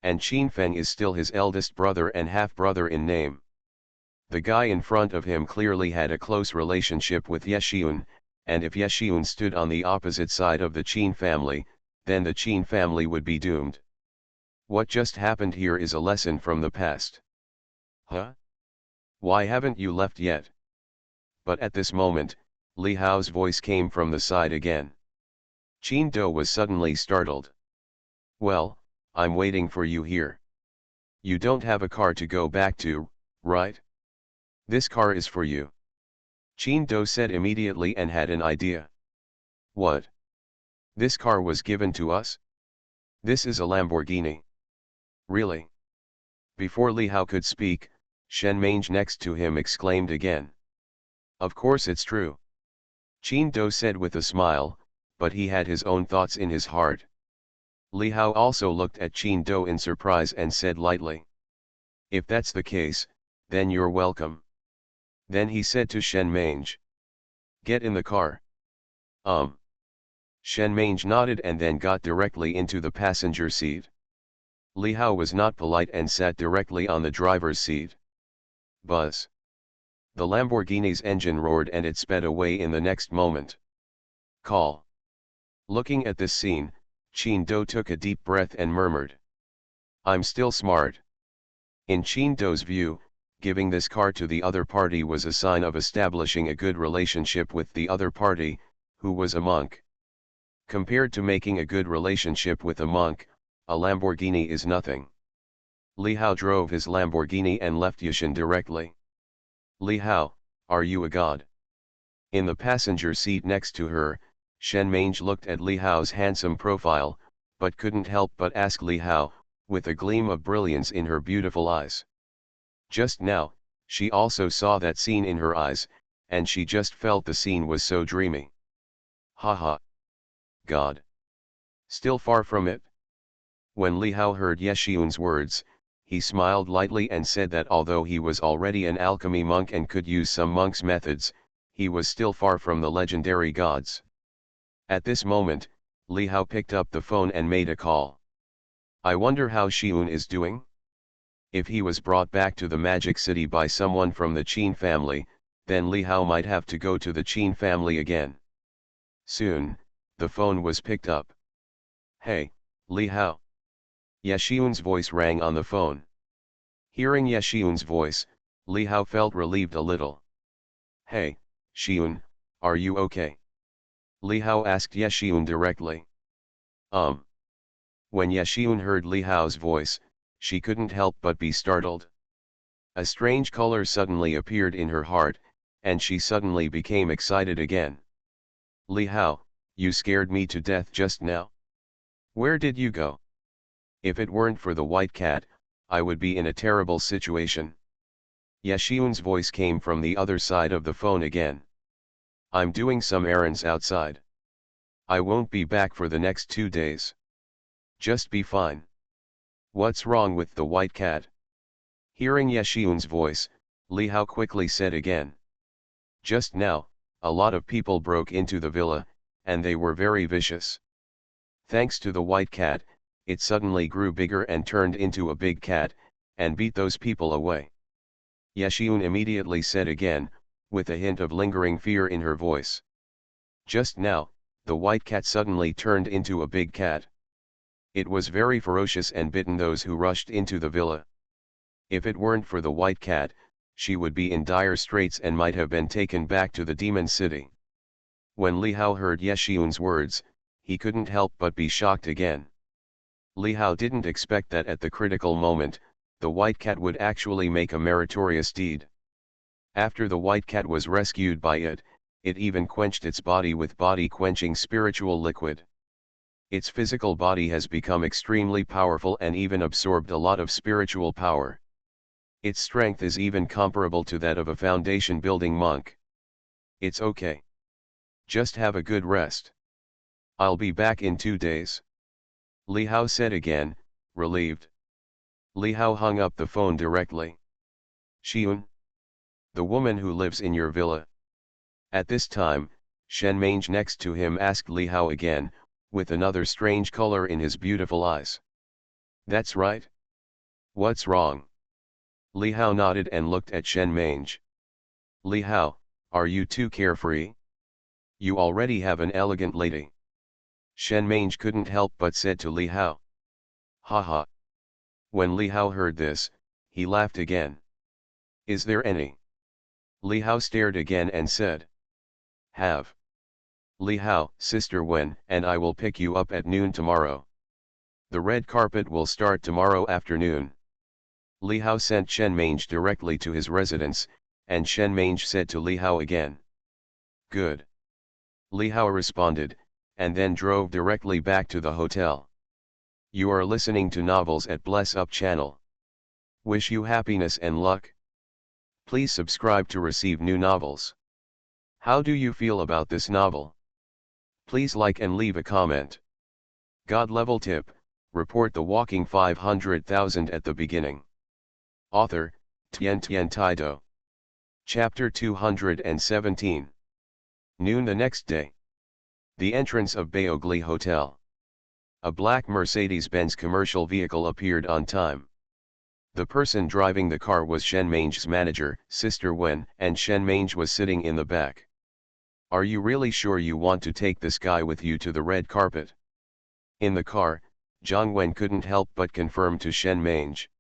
Speaker 1: And Qin Feng is still his eldest brother and half-brother in name. The guy in front of him clearly had a close relationship with Ye Xiun, and if Ye Xiun stood on the opposite side of the Qin family, then the Qin family would be doomed. What just happened here is a lesson from the past. Huh? Why haven't you left yet? But at this moment, Li Hao's voice came from the side again. Qin Do was suddenly startled. Well, I'm waiting for you here. You don't have a car to go back to, right? This car is for you. Qin Do said immediately and had an idea. What? This car was given to us? This is a Lamborghini. Really? Before Li Hao could speak, Shen Mange next to him exclaimed again. Of course it's true. Qin Do said with a smile, but he had his own thoughts in his heart. Li Hao also looked at Qin Do in surprise and said lightly. If that's the case, then you're welcome. Then he said to Shen Mange. Get in the car. Shen Mange nodded and then got directly into the passenger seat. Li Hao was not polite and sat directly on the driver's seat. Buzz. The Lamborghini's engine roared and it sped away in the next moment. Call. Looking at this scene, Qin Do took a deep breath and murmured. I'm still smart. In Qin Do's view, giving this car to the other party was a sign of establishing a good relationship with the other party, who was a monk. Compared to making a good relationship with a monk, a Lamborghini is nothing. Li Hao drove his Lamborghini and left Yushin directly. Li Hao, are you a god? In the passenger seat next to her, Shen Mange looked at Li Hao's handsome profile, but couldn't help but ask Li Hao, with a gleam of brilliance in her beautiful eyes. Just now, she also saw that scene in her eyes, and she just felt the scene was so dreamy. Ha. God. Still far from it? When Li Hao heard Ye Xiun's words, he smiled lightly and said that although he was already an alchemy monk and could use some monk's methods, he was still far from the legendary gods. At this moment, Li Hao picked up the phone and made a call. I wonder how Xiun is doing? If he was brought back to the Magic City by someone from the Qin family, then Li Hao might have to go to the Qin family again. Soon, the phone was picked up. Hey, Li Hao. Ye Xiun's voice rang on the phone. Hearing Ye Xiun's voice, Li Hao felt relieved a little. Hey, Xiun, are you okay? Li Hao asked Ye Xiun directly. When Ye Xiun heard Li Hao's voice, she couldn't help but be startled. A strange color suddenly appeared in her heart, and she suddenly became excited again. Li Hao, you scared me to death just now. Where did you go? If it weren't for the white cat, I would be in a terrible situation. Ye Xiun's voice came from the other side of the phone again. I'm doing some errands outside. I won't be back for the next 2 days. Just be fine. What's wrong with the white cat? Hearing Yeshun's voice, Li Hao quickly said again. Just now, a lot of people broke into the villa, and they were very vicious. Thanks to the white cat, it suddenly grew bigger and turned into a big cat, and beat those people away. Yeshun immediately said again, with a hint of lingering fear in her voice. Just now, the white cat suddenly turned into a big cat. It was very ferocious and bitten those who rushed into the villa. If it weren't for the white cat, she would be in dire straits and might have been taken back to the demon city. When Li Hao heard Yeshun's words, he couldn't help but be shocked again. Li Hao didn't expect that at the critical moment, the white cat would actually make a meritorious deed. After the white cat was rescued by it even quenched its body with body-quenching spiritual liquid. Its physical body has become extremely powerful and even absorbed a lot of spiritual power. Its strength is even comparable to that of a foundation-building monk. It's okay. Just have a good rest. I'll be back in 2 days. Li Hao said again, relieved. Li Hao hung up the phone directly. Xiun? The woman who lives in your villa. At this time, Shen Mange next to him asked Li Hao again, with another strange color in his beautiful eyes. That's right. What's wrong? Li Hao nodded and looked at Shen Mange. Li Hao, are you too carefree? You already have an elegant lady. Shen Mange couldn't help but said to Li Hao. Ha ha. When Li Hao heard this, he laughed again. Is there any? Li Hao stared again and said. Have. Li Hao, Sister Wen and I will pick you up at noon tomorrow. The red carpet will start tomorrow afternoon. Li Hao sent Shen Mange directly to his residence, and Shen Mange said to Li Hao again. Good. Li Hao responded, and then drove directly back to the hotel. You are listening to Novels at Bless Up channel. Wish you happiness and luck. Please subscribe to receive new novels. How do you feel about this novel? Please like and leave a comment. God level tip, report the walking 500,000 at the beginning. Author, Tian Tian Taido. Chapter 217. Noon the next day. The entrance of Baogli Hotel. A black Mercedes-Benz commercial vehicle appeared on time. The person driving the car was Shen Mange's manager, Sister Wen, and Shen Mange was sitting in the back. Are you really sure you want to take this guy with you to the red carpet? In the car, Zhang Wen couldn't help but confirm to Shen Mange.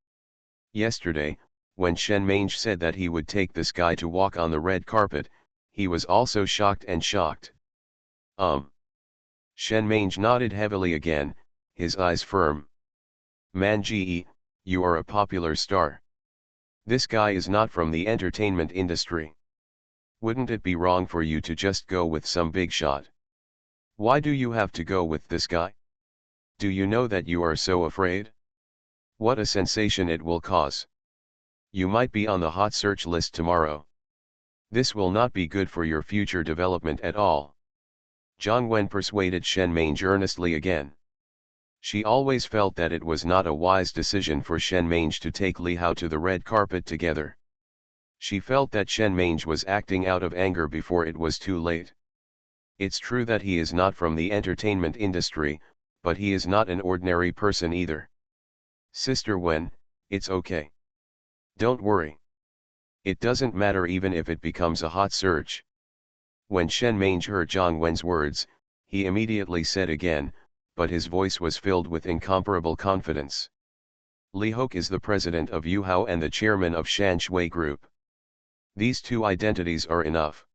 Speaker 1: Yesterday, when Shen Mange said that he would take this guy to walk on the red carpet, he was also shocked and shocked. Shen Mange nodded heavily again, his eyes firm. Man Ji, you are a popular star. This guy is not from the entertainment industry. Wouldn't it be wrong for you to just go with some big shot? Why do you have to go with this guy? Do you know that you are so afraid? What a sensation it will cause. You might be on the hot search list tomorrow. This will not be good for your future development at all. Zhang Wen persuaded Shen Mange earnestly again. She always felt that it was not a wise decision for Shen Mange to take Li Hao to the red carpet together. She felt that Shen Mange was acting out of anger before it was too late. It's true that he is not from the entertainment industry, but he is not an ordinary person either. Sister Wen, it's okay. Don't worry. It doesn't matter even if it becomes a hot search. When Shen Mange heard Zhang Wen's words, he immediately said again, but his voice was filled with incomparable confidence. Li Hoke is the president of Yuhao and the chairman of Shanshui Group. These two identities are enough.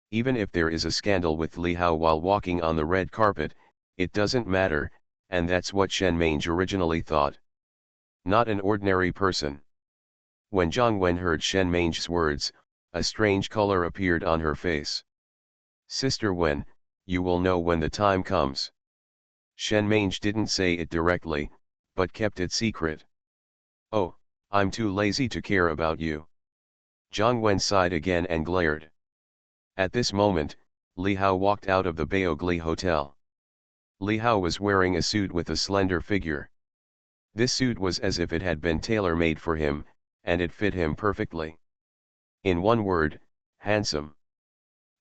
Speaker 1: Even if there is a scandal with Li Hao while walking on the red carpet, it doesn't matter, and that's what Shen Mange originally thought. Not an ordinary person. When Zhang Wen heard Shen Mange's words, a strange color appeared on her face. Sister Wen, you will know when the time comes. Shen Mange didn't say it directly, but kept it secret. Oh, I'm too lazy to care about you. Zhang Wen sighed again and glared. At this moment, Li Hao walked out of the Baogli Hotel. Li Hao was wearing a suit with a slender figure. This suit was as if it had been tailor-made for him, and it fit him perfectly. In one word, handsome.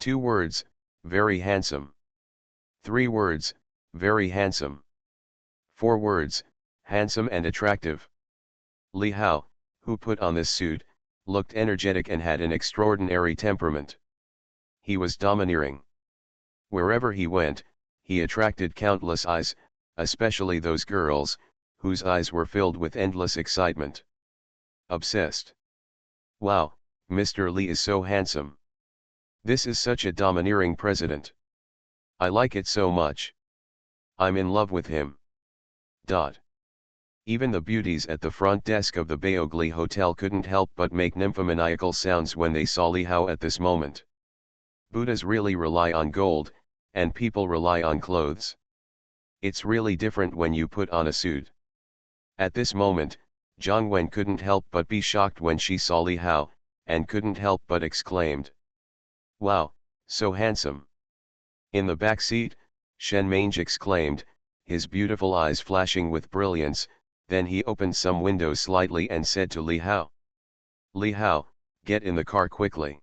Speaker 1: 2 words, very handsome. 3 words, very handsome. 4 words, handsome and attractive. Li Hao, who put on this suit, looked energetic and had an extraordinary temperament. He was domineering. Wherever he went, he attracted countless eyes, especially those girls, whose eyes were filled with endless excitement. Obsessed. Wow, Mr. Li is so handsome. This is such a domineering president. I like it so much. I'm in love with him. Even the beauties at the front desk of the Baogli Hotel couldn't help but make nymphomaniacal sounds when they saw Li Hao at this moment. Buddhas really rely on gold, and people rely on clothes. It's really different when you put on a suit. At this moment, Jiang Wen couldn't help but be shocked when she saw Li Hao, and couldn't help but exclaimed, "Wow, so handsome." In the back seat, Shen Mange exclaimed, his beautiful eyes flashing with brilliance. Then he opened some windows slightly and said to Li Hao, "Li Hao, get in the car quickly."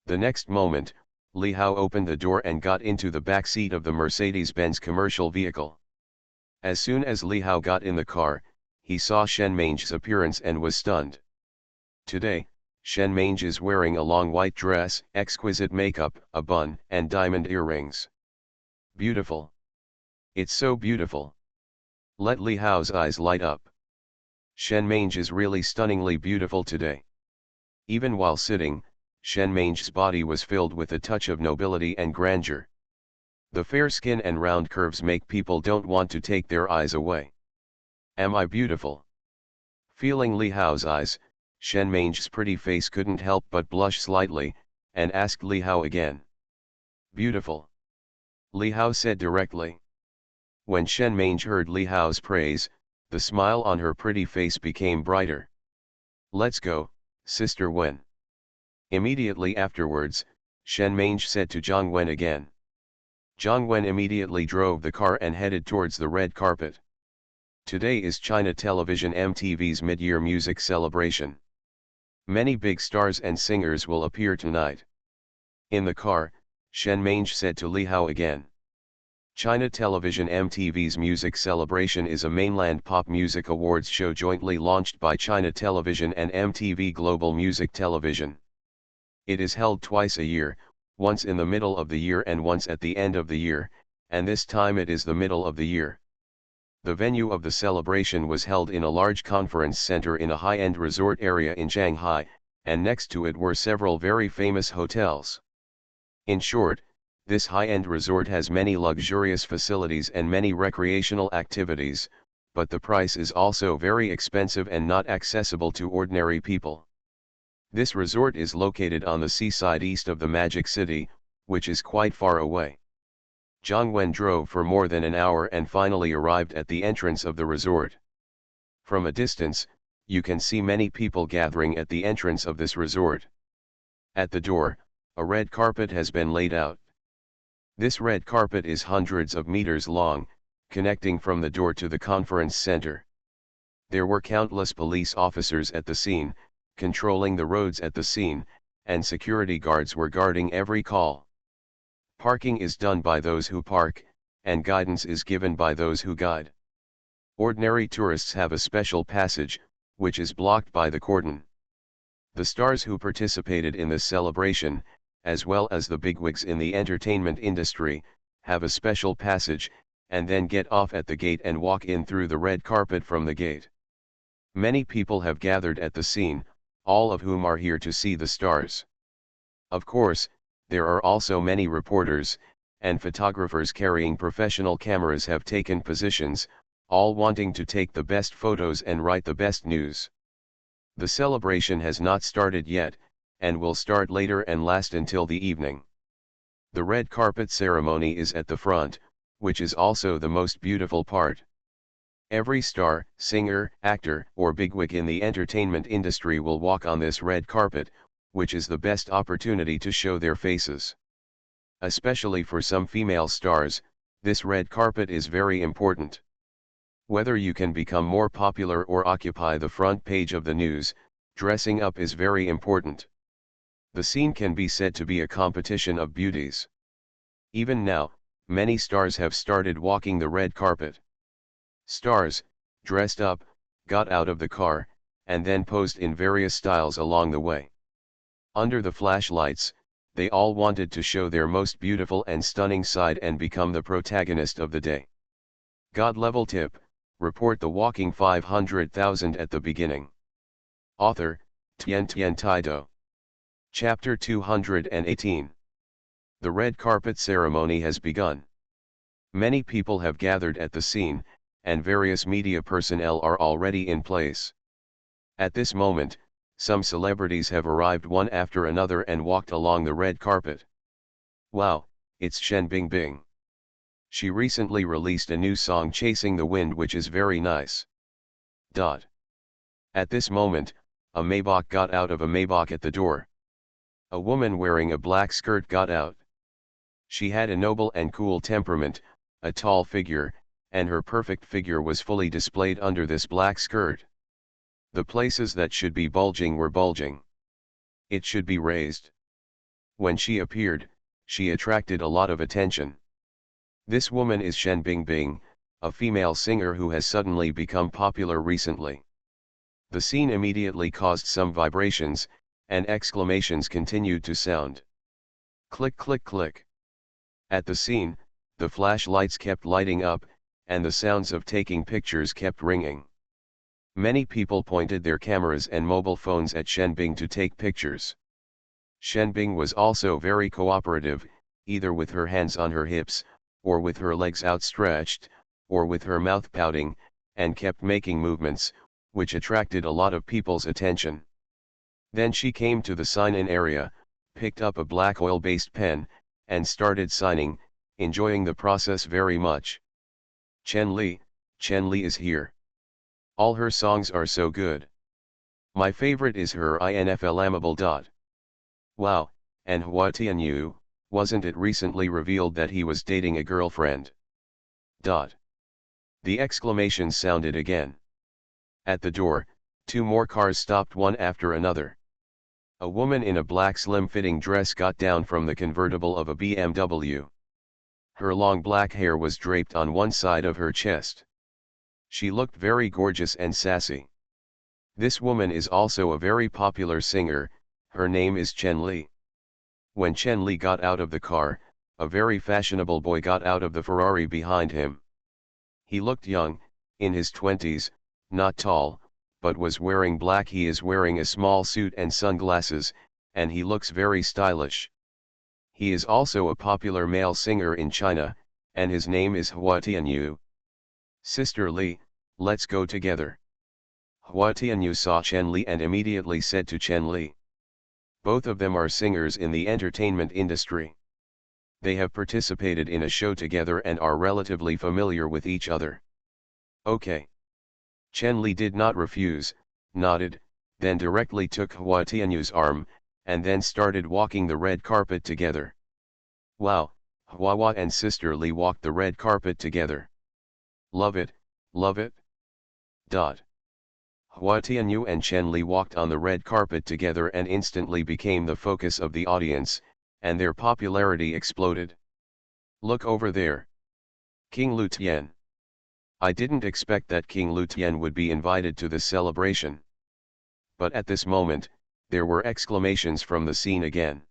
Speaker 1: The next moment, Li Hao opened the door and got into the back seat of the Mercedes-Benz commercial vehicle. As soon as Li Hao got in the car, he saw Shen Mange's appearance and was stunned. Today, Shen Mange is wearing a long white dress, exquisite makeup, a bun, and diamond earrings. Beautiful. It's so beautiful. Let Li Hao's eyes light up. Shen Mange is really stunningly beautiful today. Even while sitting, Shen Mange's body was filled with a touch of nobility and grandeur. The fair skin and round curves make people don't want to take their eyes away. Am I beautiful? Feeling Li Hao's eyes, Shen Mange's pretty face couldn't help but blush slightly, and asked Li Hao again. Beautiful. Li Hao said directly. When Shen Mange heard Li Hao's praise, the smile on her pretty face became brighter. Let's go, Sister Wen. Immediately afterwards, Shen Mange said to Jiang Wen again. Jiang Wen immediately drove the car and headed towards the red carpet. Today is China Television MTV's mid-year music celebration. Many big stars and singers will appear tonight. In the car, Shen Mange said to Li Hao again. China Television MTV's music celebration is a mainland pop music awards show jointly launched by China Television and MTV Global Music Television. It is held twice a year, once in the middle of the year and once at the end of the year, and this time it is the middle of the year. The venue of the celebration was held in a large conference center in a high-end resort area in Shanghai, and next to it were several very famous hotels. In short, this high-end resort has many luxurious facilities and many recreational activities, but the price is also very expensive and not accessible to ordinary people. This resort is located on the seaside east of the Magic City, which is quite far away. Jiang Wen drove for more than an hour and finally arrived at the entrance of the resort. From a distance, you can see many people gathering at the entrance of this resort. At the door, a red carpet has been laid out. This red carpet is hundreds of meters long, connecting from the door to the conference center. There were countless police officers at the scene, controlling the roads at the scene, and security guards were guarding every call. Parking is done by those who park, and guidance is given by those who guide. Ordinary tourists have a special passage, which is blocked by the cordon. The stars who participated in this celebration, as well as the bigwigs in the entertainment industry, have a special passage, and then get off at the gate and walk in through the red carpet from the gate. Many people have gathered at the scene, all of whom are here to see the stars. Of course, there are also many reporters, and photographers carrying professional cameras have taken positions, all wanting to take the best photos and write the best news. The celebration has not started yet, and will start later and last until the evening. The red carpet ceremony is at the front, which is also the most beautiful part. Every star, singer, actor, or bigwig in the entertainment industry will walk on this red carpet, which is the best opportunity to show their faces. Especially for some female stars, this red carpet is very important. Whether you can become more popular or occupy the front page of the news, Dressing up is very important. The scene can be said to be a competition of beauties. Even now, many stars have started walking the red carpet. Stars, dressed up, got out of the car, and then posed in various styles along the way. Under the flashlights, they all wanted to show their most beautiful and stunning side and become the protagonist of the day. God level tip, report the walking 500,000 at the beginning. Author, Tien Tien Taido. Chapter 218. The red carpet ceremony has begun. Many people have gathered at the scene, and various media personnel are already in place. At this moment, some celebrities have arrived one after another and walked along the red carpet. Wow, it's Shen Bingbing. She recently released a new song Chasing the Wind, which is very nice. At this moment, a Maybach got out of a Maybach at the door. A woman wearing a black skirt got out. She had a noble and cool temperament, a tall figure, and her perfect figure was fully displayed under this black skirt. The places that should be bulging were bulging. It should be raised. When she appeared, she attracted a lot of attention. This woman is Shen Bingbing, a female singer who has suddenly become popular recently. The scene immediately caused some vibrations, and exclamations continued to sound. Click click click. At the scene, the flashlights kept lighting up, and the sounds of taking pictures kept ringing. Many people pointed their cameras and mobile phones at Shenbing to take pictures. Shenbing was also very cooperative, either with her hands on her hips, or with her legs outstretched, or with her mouth pouting, and kept making movements, which attracted a lot of people's attention. Then she came to the sign-in area, picked up a black oil-based pen, and started signing, enjoying the process very much. Chen Li is here. All her songs are so good. My favorite is her inflammable. Wow, and Hua Tianyu, wasn't it recently revealed that he was dating a girlfriend? The exclamations sounded again. At the door, two more cars stopped one after another. A woman in a black slim-fitting dress got down from the convertible of a BMW. Her long black hair was draped on one side of her chest. She looked very gorgeous and sassy. This woman is also a very popular singer, her name is Chen Li. When Chen Li got out of the car, a very fashionable boy got out of the Ferrari behind him. He looked young, in his 20s, not tall, but was wearing black. He is wearing a small suit and sunglasses, and he looks very stylish. He is also a popular male singer in China, and his name is Hua Tianyu. Sister Li, let's go together. Hua Tianyu saw Chen Li and immediately said to Chen Li. Both of them are singers in the entertainment industry. They have participated in a show together and are relatively familiar with each other. Okay. Chen Li did not refuse, nodded, then directly took Hua Tianyu's arm, and then started walking the red carpet together. Wow, Hua and Sister Li walked the red carpet together. Love it, love it. Hua Tianyu and Chen Li walked on the red carpet together and instantly became the focus of the audience, and their popularity exploded. Look over there. King Lu Tian. I didn't expect that King Lu Tian would be invited to this celebration. But at this moment, there were exclamations from the scene again.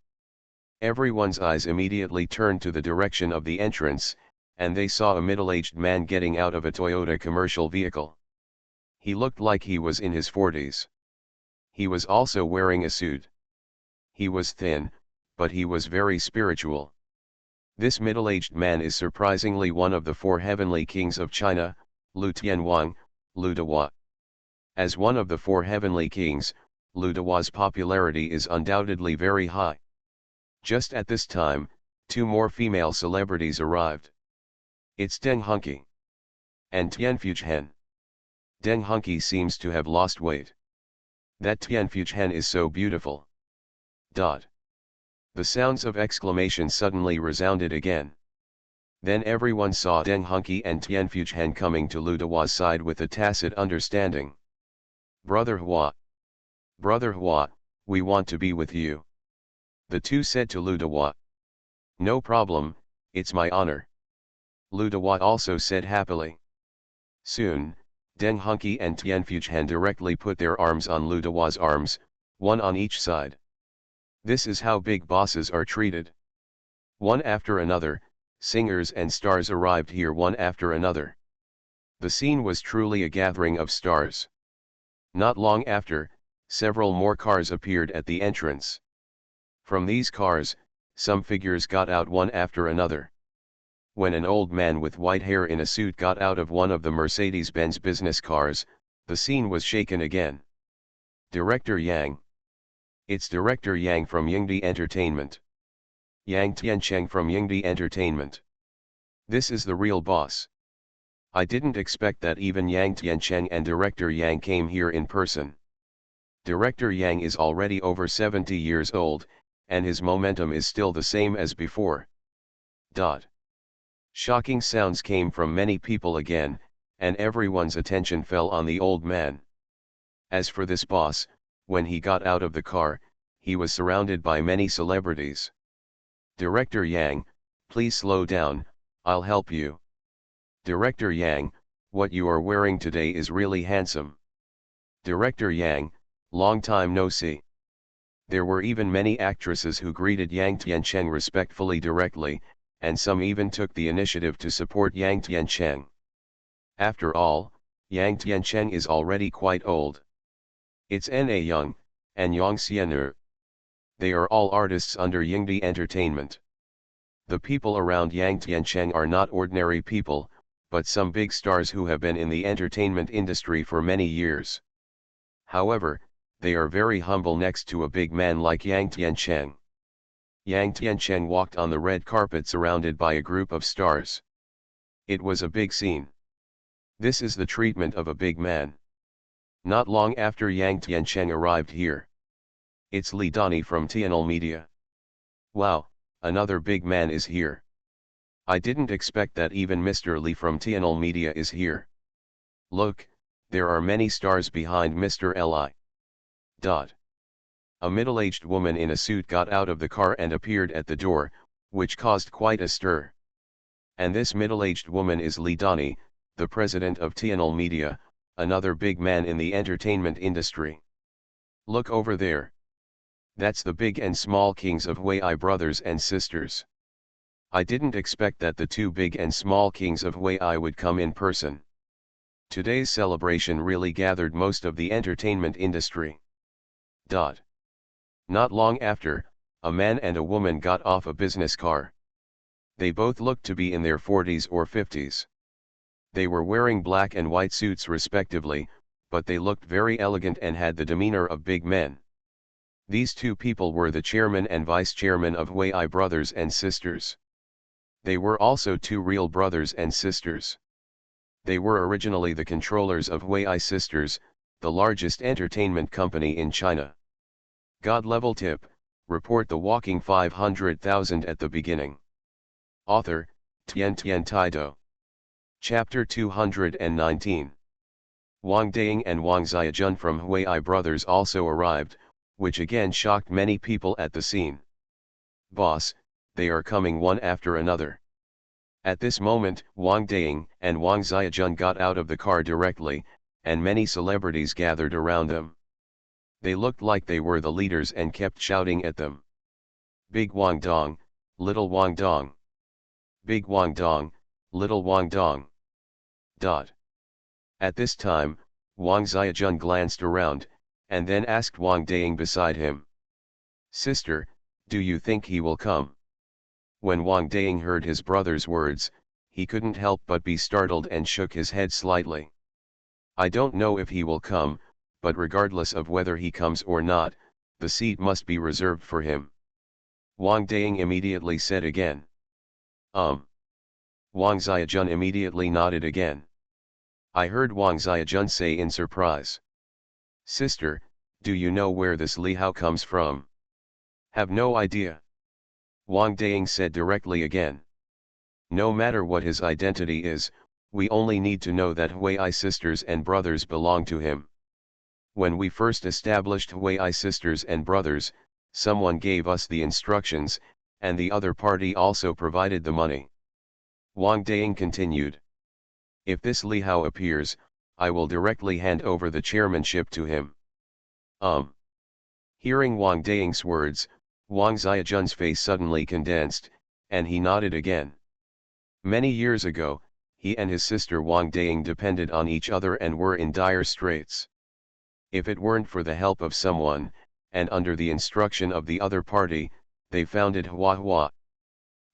Speaker 1: Everyone's eyes immediately turned to the direction of the entrance, and they saw a middle-aged man getting out of a Toyota commercial vehicle. He looked like he was in his 40s. He was also wearing a suit. He was thin, but he was very spiritual. This middle-aged man is surprisingly one of the four heavenly kings of China, Lu Tianwang, Lu Dehua. As one of the four heavenly kings, Lu Dehua's popularity is undoubtedly very high. Just at this time, two more female celebrities arrived. It's Deng Hunke and Tian Fujian. Deng Hunke seems to have lost weight. That Tian Fujian is so beautiful. The sounds of exclamation suddenly resounded again. Then everyone saw Deng Hunke and Tian Fujian coming to Lu Dehua's side with a tacit understanding. Brother Hua. Brother Hua, we want to be with you. The two said to Lu Dehua. No problem, it's my honor. Lu Dehua also said happily. Soon, Deng Hunky and Tian Fujian directly put their arms on Lu Dehua's arms, one on each side. This is how big bosses are treated. One after another, singers and stars arrived here one after another. The scene was truly a gathering of stars. Not long after, several more cars appeared at the entrance. From these cars, some figures got out one after another. When an old man with white hair in a suit got out of one of the Mercedes-Benz business cars, the scene was shaken again. Director Yang. It's Director Yang from Yingdi Entertainment. Yang Tiancheng from Yingdi Entertainment. This is the real boss. I didn't expect that even Yang Tiancheng and Director Yang came here in person. Director Yang is already over 70 years old, and his momentum is still the same as before. Shocking sounds came from many people again, and everyone's attention fell on the old man. As for this boss, when he got out of the car, he was surrounded by many celebrities. Director Yang, please slow down, I'll help you. Director Yang, what you are wearing today is really handsome. Director Yang, long time no see. There were even many actresses who greeted Yang Tiancheng respectfully directly, and some even took the initiative to support Yang Tiancheng. After all, Yang Tiancheng is already quite old. It's Na Young, and Yang Xian'er. They are all artists under Yingdi Entertainment. The people around Yang Tiancheng are not ordinary people, but some big stars who have been in the entertainment industry for many years. However, they are very humble next to a big man like Yang Tiancheng. Yang Tiancheng walked on the red carpet surrounded by a group of stars. It was a big scene. This is the treatment of a big man. Not long after Yang Tiancheng arrived here. It's Li Dani from TNL Media. Wow, another big man is here. I didn't expect that even Mr. Li from TNL Media is here. Look, there are many stars behind Mr. Li. A middle-aged woman in a suit got out of the car and appeared at the door, which caused quite a stir. And this middle-aged woman is Li Dani, the president of TNL Media, another big man in the entertainment industry. Look over there. That's the big and small kings of Huai brothers and sisters. I didn't expect that the two big and small kings of Huai would come in person. Today's celebration really gathered most of the entertainment industry. Not long after, a man and a woman got off a business car. They both looked to be in their 40s or 50s. They were wearing black and white suits respectively, but they looked very elegant and had the demeanor of big men. These two people were the chairman and vice chairman of Huai brothers and sisters. They were also two real brothers and sisters. They were originally the controllers of Huai Sisters, the largest entertainment company in China. God-level tip, report the walking 500,000 at the beginning. Author, Tian Taido. Chapter 219. Wang Daiying and Wang Xiaojun from Huai brothers also arrived, which again shocked many people at the scene. Boss, they are coming one after another. At this moment, Wang Daiying and Wang Xiaojun got out of the car directly, and many celebrities gathered around them. They looked like they were the leaders and kept shouting at them. Big Wang Dong, Little Wang Dong. Big Wang Dong, Little Wang Dong. At this time, Wang Xiaojun glanced around, and then asked Wang Daiying beside him. Sister, do you think he will come? When Wang Daiying heard his brother's words, he couldn't help but be startled and shook his head slightly. I don't know if he will come, but regardless of whether he comes or not, the seat must be reserved for him. Wang Daiying immediately said again. Wang Xiaojun immediately nodded again. I heard Wang Xiaojun say in surprise. Sister, do you know where this Li Hao comes from? Have no idea. Wang Daiying said directly again. No matter what his identity is, we only need to know that Huai sisters and brothers belong to him. When we first established Hui sisters and brothers, someone gave us the instructions, and the other party also provided the money. Wang Daying continued. If this Li Hao appears, I will directly hand over the chairmanship to him. Hearing Wang Daying's words, Wang Xiaojun's face suddenly condensed, and he nodded again. Many years ago, he and his sister Wang Daying depended on each other and were in dire straits. If it weren't for the help of someone, and under the instruction of the other party, they founded Hua Hua.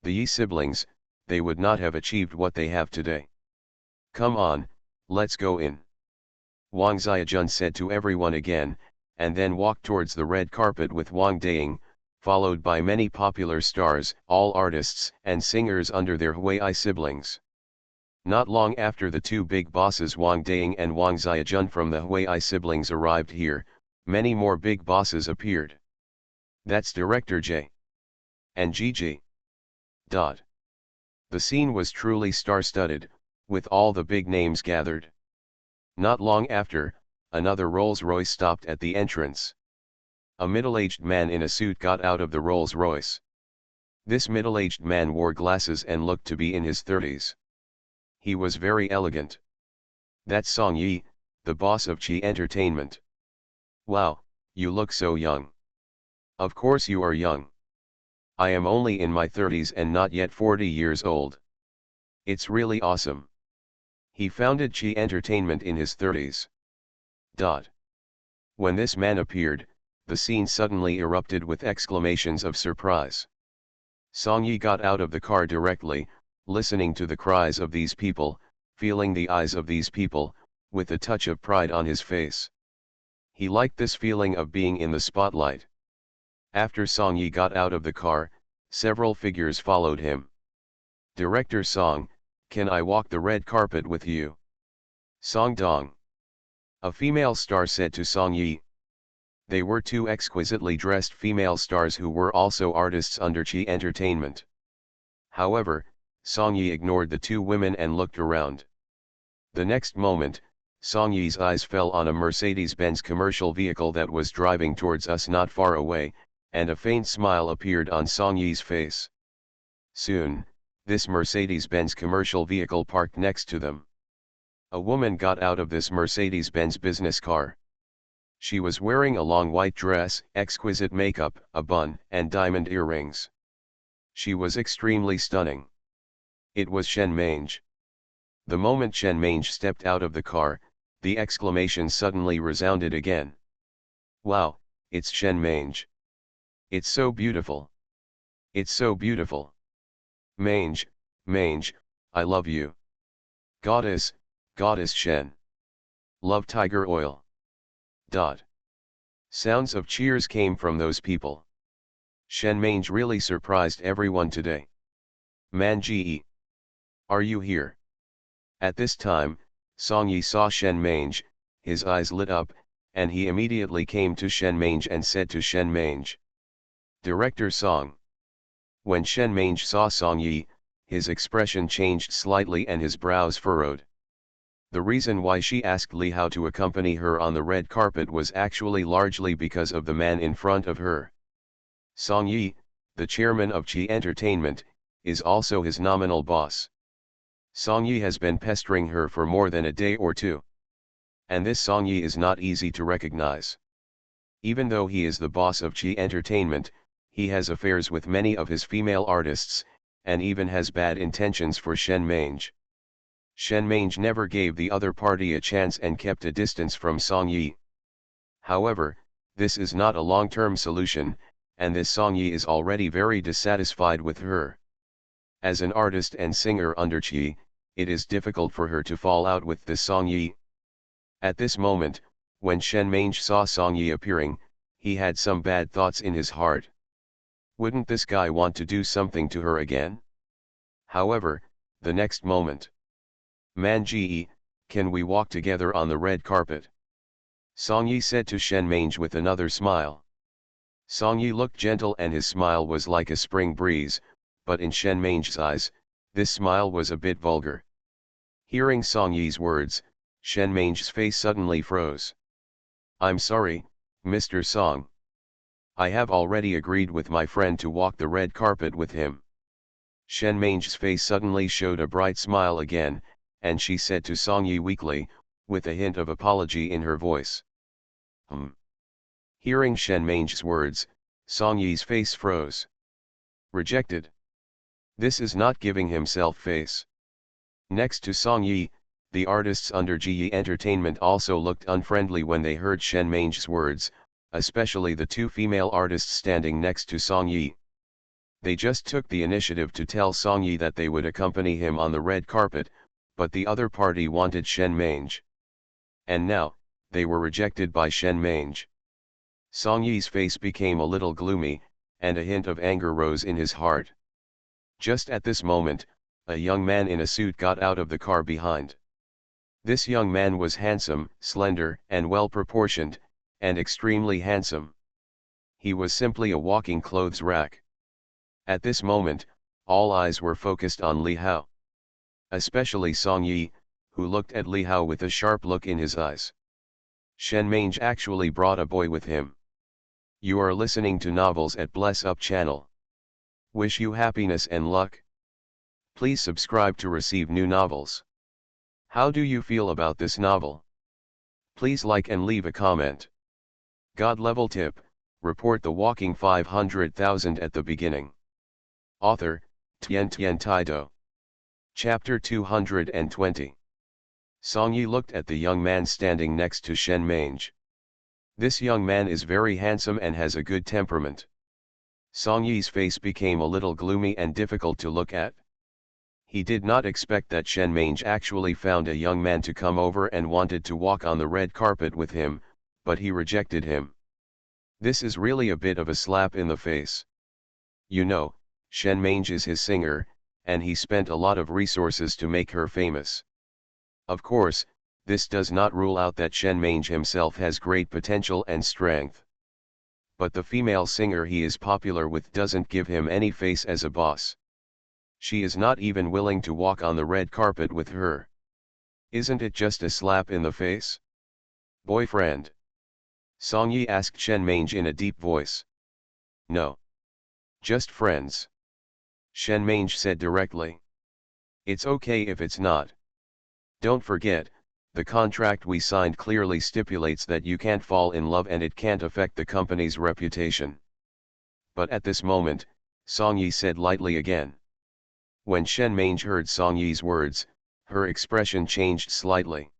Speaker 1: The Yi siblings, they would not have achieved what they have today. Come on, let's go in. Wang Xiaojun said to everyone again, and then walked towards the red carpet with Wang Daying, followed by many popular stars, all artists and singers under their Hui siblings. Not long after the two big bosses Wang Daying and Wang Xiaojun from the Hui siblings arrived here, many more big bosses appeared. That's Director J. and Gigi. The scene was truly star-studded, with all the big names gathered. Not long after, another Rolls-Royce stopped at the entrance. A middle-aged man in a suit got out of the Rolls-Royce. This middle-aged man wore glasses and looked to be in his 30s. He was very elegant. That's Song Yi, the boss of Chi Entertainment. Wow, you look so young. Of course you are young. I am only in my 30s and not yet 40 years old. It's really awesome. He founded Chi Entertainment in his 30s. When this man appeared, the scene suddenly erupted with exclamations of surprise. Song Yi got out of the car directly, listening to the cries of these people, feeling the eyes of these people, with a touch of pride on his face. He liked this feeling of being in the spotlight. After Song Yi got out of the car, several figures followed him. Director Song, can I walk the red carpet with you? Song Dong. A female star said to Song Yi. They were two exquisitely dressed female stars who were also artists under Chi Entertainment. However, Song Yi ignored the two women and looked around. The next moment, Song Yi's eyes fell on a Mercedes-Benz commercial vehicle that was driving towards us not far away, and a faint smile appeared on Song Yi's face. Soon, this Mercedes-Benz commercial vehicle parked next to them. A woman got out of this Mercedes-Benz business car. She was wearing a long white dress, exquisite makeup, a bun, and diamond earrings. She was extremely stunning. It was Shen Mange. The moment Shen Mange stepped out of the car, the exclamation suddenly resounded again. Wow, it's Shen Mange. It's so beautiful. It's so beautiful. Mange, Mange, I love you. Goddess, Goddess Shen. Love tiger oil. Sounds of cheers came from those people. Shen Mange really surprised everyone today. Man Ji, are you here? At this time, Song Yi saw Shen Mange, his eyes lit up, and he immediately came to Shen Mange and said to Shen Mange. Director Song. When Shen Mange saw Song Yi, his expression changed slightly and his brows furrowed. The reason why she asked Li Hao to accompany her on the red carpet was actually largely because of the man in front of her. Song Yi, the chairman of Chi Entertainment, is also his nominal boss. Song Yi has been pestering her for more than a day or two. And this Song Yi is not easy to recognize. Even though he is the boss of Chi Entertainment, he has affairs with many of his female artists, and even has bad intentions for Shen Mange. Shen Mange never gave the other party a chance and kept a distance from Song Yi. However, this is not a long-term solution, and this Song Yi is already very dissatisfied with her. As an artist and singer under Chi, it is difficult for her to fall out with this Song Yi. At this moment, when Shen Mange saw Song Yi appearing, he had some bad thoughts in his heart. Wouldn't this guy want to do something to her again? However, the next moment. Man Ji, can we walk together on the red carpet? Song Yi said to Shen Mange with another smile. Song Yi looked gentle and his smile was like a spring breeze, but in Shen Mange's eyes, this smile was a bit vulgar. Hearing Song Yi's words, Shen Mange's face suddenly froze. I'm sorry, Mr. Song. I have already agreed with my friend to walk the red carpet with him. Shen Meng's face suddenly showed a bright smile again, and she said to Song Yi weakly, with a hint of apology in her voice. Hearing Shen Meng's words, Song Yi's face froze. Rejected. This is not giving himself face. Next to Song Yi, the artists under Ji Yi Entertainment also looked unfriendly when they heard Shen Meng's words, especially the two female artists standing next to Song Yi. They just took the initiative to tell Song Yi that they would accompany him on the red carpet, but the other party wanted Shen Meng. And now, they were rejected by Shen Meng. Song Yi's face became a little gloomy, and a hint of anger rose in his heart. Just at this moment, a young man in a suit got out of the car behind. This young man was handsome, slender, and well-proportioned, and extremely handsome. He was simply a walking clothes rack. At this moment, all eyes were focused on Li Hao. Especially Song Yi, who looked at Li Hao with a sharp look in his eyes. Shen Meng actually brought a boy with him. You are listening to Novels at Bless Up channel. Wish you happiness and luck. Please subscribe to receive new novels. How do you feel about this novel? Please like and leave a comment. God level tip, report the walking 500,000 at the beginning. Author, Tian Tian Taido. Chapter 220. Song Yi looked at the young man standing next to Shen Meng. This young man is very handsome and has a good temperament. Song Yi's face became a little gloomy and difficult to look at. He did not expect that Shen Meng actually found a young man to come over and wanted to walk on the red carpet with him, but he rejected him. This is really a bit of a slap in the face. You know, Shen Meng is his singer, and he spent a lot of resources to make her famous. Of course, this does not rule out that Shen Meng himself has great potential and strength. But the female singer he is popular with doesn't give him any face as a boss. She is not even willing to walk on the red carpet with her. Isn't it just a slap in the face? Boyfriend? Song Yi asked Shen Meng in a deep voice. No. Just friends. Shen Meng said directly. It's okay if it's not. Don't forget, the contract we signed clearly stipulates that you can't fall in love and it can't affect the company's reputation. But at this moment, Song Yi said lightly again. When Shen Meng heard Song Yi's words, her expression changed slightly.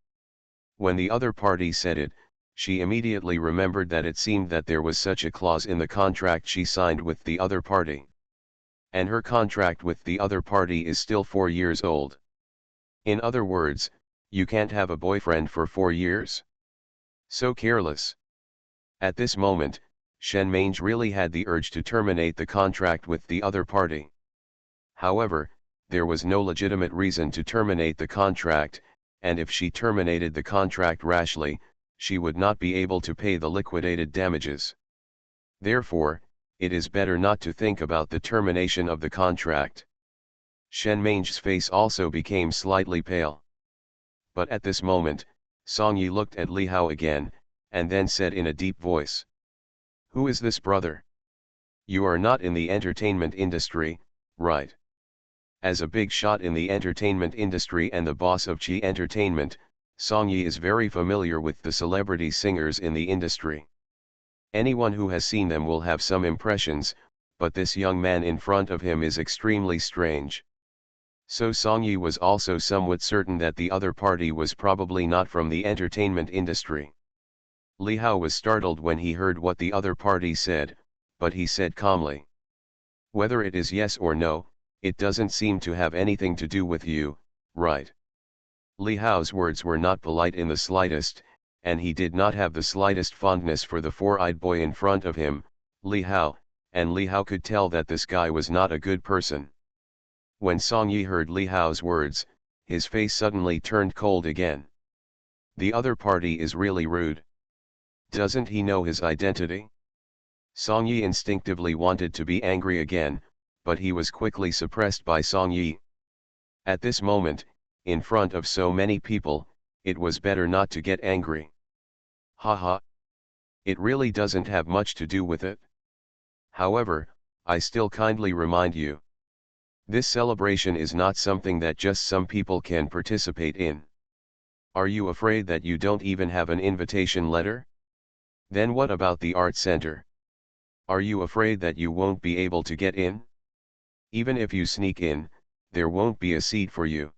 Speaker 1: When the other party said it, she immediately remembered that it seemed that there was such a clause in the contract she signed with the other party. And her contract with the other party is still 4 years old. In other words, you can't have a boyfriend for 4 years. So careless. At this moment, Shen Meng really had the urge to terminate the contract with the other party. However, there was no legitimate reason to terminate the contract, and if she terminated the contract rashly, she would not be able to pay the liquidated damages. Therefore, it is better not to think about the termination of the contract. Shen Meng's face also became slightly pale. But at this moment, Song Yi looked at Li Hao again, and then said in a deep voice. Who is this brother? You are not in the entertainment industry, right? As a big shot in the entertainment industry and the boss of Chi Entertainment, Song Yi is very familiar with the celebrity singers in the industry. Anyone who has seen them will have some impressions, but this young man in front of him is extremely strange. So Song Yi was also somewhat certain that the other party was probably not from the entertainment industry. Li Hao was startled when he heard what the other party said, but he said calmly. Whether it is yes or no, it doesn't seem to have anything to do with you, right? Li Hao's words were not polite in the slightest, and he did not have the slightest fondness for the four-eyed boy in front of him, Li Hao, and Li Hao could tell that this guy was not a good person. When Song Yi heard Li Hao's words, his face suddenly turned cold again. The other party is really rude. Doesn't he know his identity? Song Yi instinctively wanted to be angry again, but he was quickly suppressed by Song Yi. At this moment, in front of so many people, it was better not to get angry. Ha ha. It really doesn't have much to do with it. However, I still kindly remind you. This celebration is not something that just some people can participate in. Are you afraid that you don't even have an invitation letter? Then what about the art center? Are you afraid that you won't be able to get in? Even if you sneak in, there won't be a seat for you.